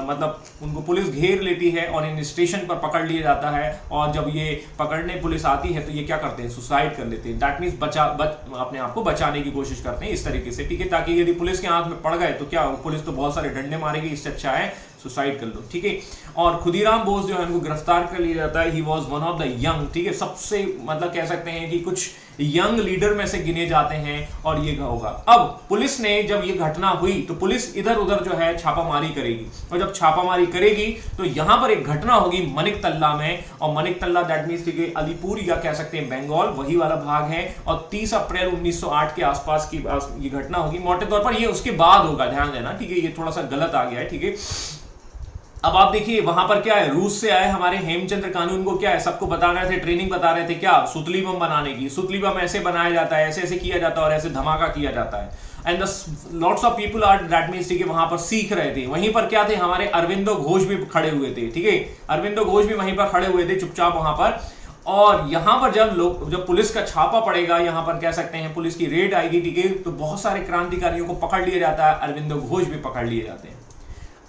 मतलब उनको पुलिस घेर लेती है और इन स्टेशन पर पकड़ लिया जाता है। और जब ये पकड़ने पुलिस आती है तो ये क्या करते हैं, सुसाइड कर लेते हैं। दैट मीन्स अपने आप को बचाने की कोशिश करते हैं इस तरीके से, ठीक है, ताकि यदि पुलिस के हाथ में पड़ गए तो क्या, पुलिस तो बहुत सारे डंडे मारेगी, इससे अच्छा है सुसाइड कर लो, ठीक है। और खुदीराम बोस जो है उनको गिरफ्तार कर लिया जाता है। He was one of the young, ठीक है, सबसे मतलब कह सकते हैं कि कुछ यंग लीडर में से गिने जाते हैं। और ये होगा, अब पुलिस ने जब ये घटना हुई तो पुलिस इधर उधर जो है छापामारी करेगी। और जब छापामारी करेगी तो यहां पर एक घटना होगी मनिकतल्ला में। और मनिकतल्ला दैट मींस कि अलीपुर या कह सकते हैं बंगाल, वही वाला भाग है। और 30 अप्रैल 1908 के आसपास की ये घटना होगी। मोटे तौर पर ये उसके बाद होगा, ध्यान देना, ठीक है, ये थोड़ा सा गलत आ गया है, ठीक है। अब आप देखिए वहां पर क्या है, रूस से आए हमारे हेमचंद्र कानून को क्या है, सबको बता रहे थे, ट्रेनिंग बता रहे थे क्या, सुतली बम बनाने की। सुतली बम ऐसे बनाया जाता है, ऐसे ऐसे किया जाता है और ऐसे धमाका किया जाता है। And lots of people are that means कि वहां पर सीख रहे थे। वहीं पर क्या थे, हमारे अरविंदो घोष भी खड़े हुए थे, ठीक है, अरविंदो घोष भी वहीं पर खड़े हुए थे चुपचाप वहां पर। और यहां पर जब पुलिस का छापा पड़ेगा, यहां पर कह सकते हैं पुलिस की रेड आएगी, ठीक है, तो बहुत सारे क्रांतिकारियों को पकड़ लिया जाता है। अरविंदो घोष भी पकड़ लिए जाते हैं,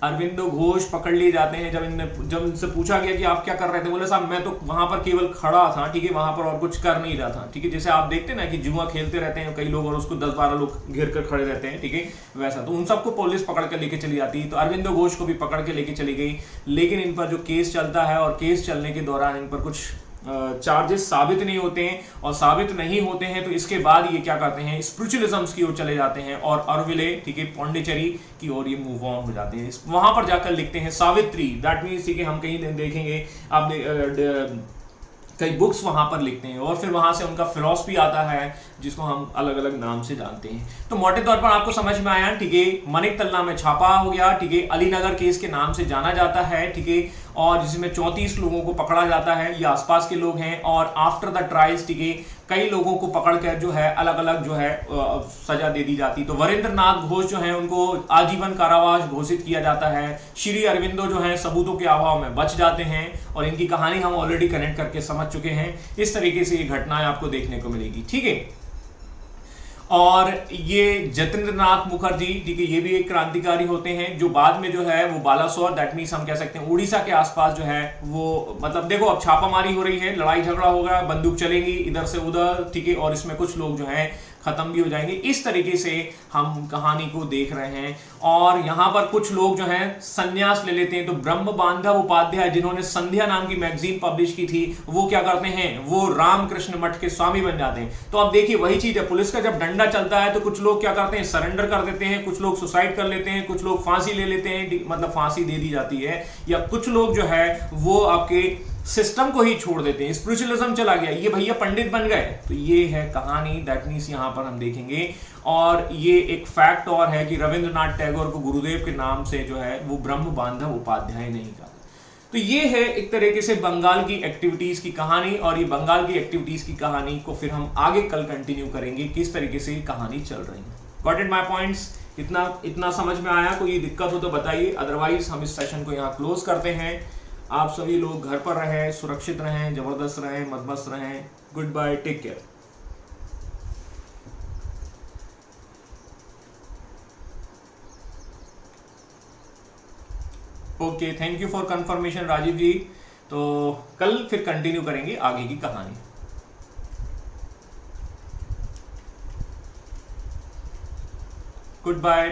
अरविंदो घोष पकड़ लिए जाते हैं। जब इनसे पूछा गया कि आप क्या कर रहे थे, बोले साहब मैं तो वहां पर केवल खड़ा था, ठीक है, वहां पर और कुछ कर नहीं रहा था, ठीक है। जैसे आप देखते हैं ना कि जुआ खेलते रहते हैं कई लोग और उसको 10-12 लोग घेर कर खड़े रहते हैं, ठीक है, वैसा। तो उन सबको पुलिस पकड़ कर लेके चली जाती है। तो अरविंदो घोष को भी पकड़ के लेके चली गई। लेकिन इन पर जो केस चलता है और केस चलने के दौरान इन पर कुछ चार्जेस साबित नहीं होते हैं। और साबित नहीं होते हैं तो इसके बाद ये क्या करते हैं, स्पिरिचुअलिज्म की ओर चले जाते हैं और अरविले, ठीक है, पौंडीचेरी की ओर ये मूव ऑन हो जाते हैं। वहां पर जाकर लिखते हैं सावित्री, दैट मीन्स कि हम कहीं देखेंगे आप कई बुक्स वहां पर लिखते हैं। और फिर वहां से उनका फिलॉसफी आता है जिसको हम अलग अलग नाम से जानते हैं। तो मोटे तौर पर आपको समझ में आया, ठीक है। मनिकतल्ला में छापा हो गया, ठीक है, अलीनगर केस के नाम से जाना जाता है, ठीक है। और जिसमें 34 लोगों को पकड़ा जाता है, ये आसपास के लोग हैं। और आफ्टर द ट्रायल्स, ठीक है, कई लोगों को पकड़कर जो है अलग अलग जो है सजा दे दी जाती। तो वीरेंद्र नाथ घोष जो है उनको आजीवन कारावास घोषित किया जाता है। श्री अरविंदो जो है सबूतों के अभाव में बच जाते हैं और इनकी कहानी हम ऑलरेडी कनेक्ट करके समझ चुके हैं। इस तरीके से ये घटनाएं आपको देखने को मिलेगी, ठीक है। और ये जतेंद्र नाथ मुखर्जी, ठीक है, ये भी एक क्रांतिकारी होते हैं जो बाद में जो है वो बालासोर, दैट मीन्स हम कह सकते हैं उड़ीसा के आसपास जो है वो, मतलब देखो अब छापामारी हो रही है, लड़ाई झगड़ा होगा, बंदूक चलेंगी इधर से उधर, ठीक है, और इसमें कुछ लोग जो है खत्म भी हो जाएंगे। इस तरीके से हम कहानी को देख रहे हैं। और यहाँ पर कुछ लोग जो हैं संन्यास ले लेते हैं। तो ब्रह्म बांधव उपाध्याय, जिन्होंने संध्या नाम की मैगजीन पब्लिश की थी, वो क्या करते हैं, वो रामकृष्ण मठ के स्वामी बन जाते हैं। तो अब देखिए वही चीज है, पुलिस का जब डंडा चलता है तो कुछ लोग क्या करते हैं, सरेंडर कर देते हैं, कुछ लोग सुसाइड कर लेते हैं, कुछ लोग फांसी ले लेते हैं, मतलब फांसी दे दी जाती है, या कुछ लोग जो है वो आपके सिस्टम को ही छोड़ देते हैं, स्पिरिचुअलिज्म चला गया, ये भैया पंडित बन गए। तो ये है कहानी, दैट मीन्स यहाँ पर हम देखेंगे। और ये एक फैक्ट और है कि रविंद्रनाथ टैगोर को गुरुदेव के नाम से जो है वो ब्रह्म बांधव उपाध्याय नहीं कहा। तो ये है एक तरीके से बंगाल की एक्टिविटीज की कहानी। और ये बंगाल की एक्टिविटीज की कहानी को फिर हम आगे कल कंटिन्यू करेंगे, किस तरीके से कहानी चल रही है। Got it my points? इतना समझ में आया? कोई दिक्कत हो तो बताइए, अदरवाइज हम इस सेशन को यहाँ क्लोज करते हैं। आप सभी लोग घर पर रहें, सुरक्षित रहें, जबरदस्त रहें, मदमस्त रहें। Good bye, take care. Okay, thank you for confirmation Rajiv ji. तो कल फिर कंटिन्यू करेंगे आगे की कहानी। Good bye.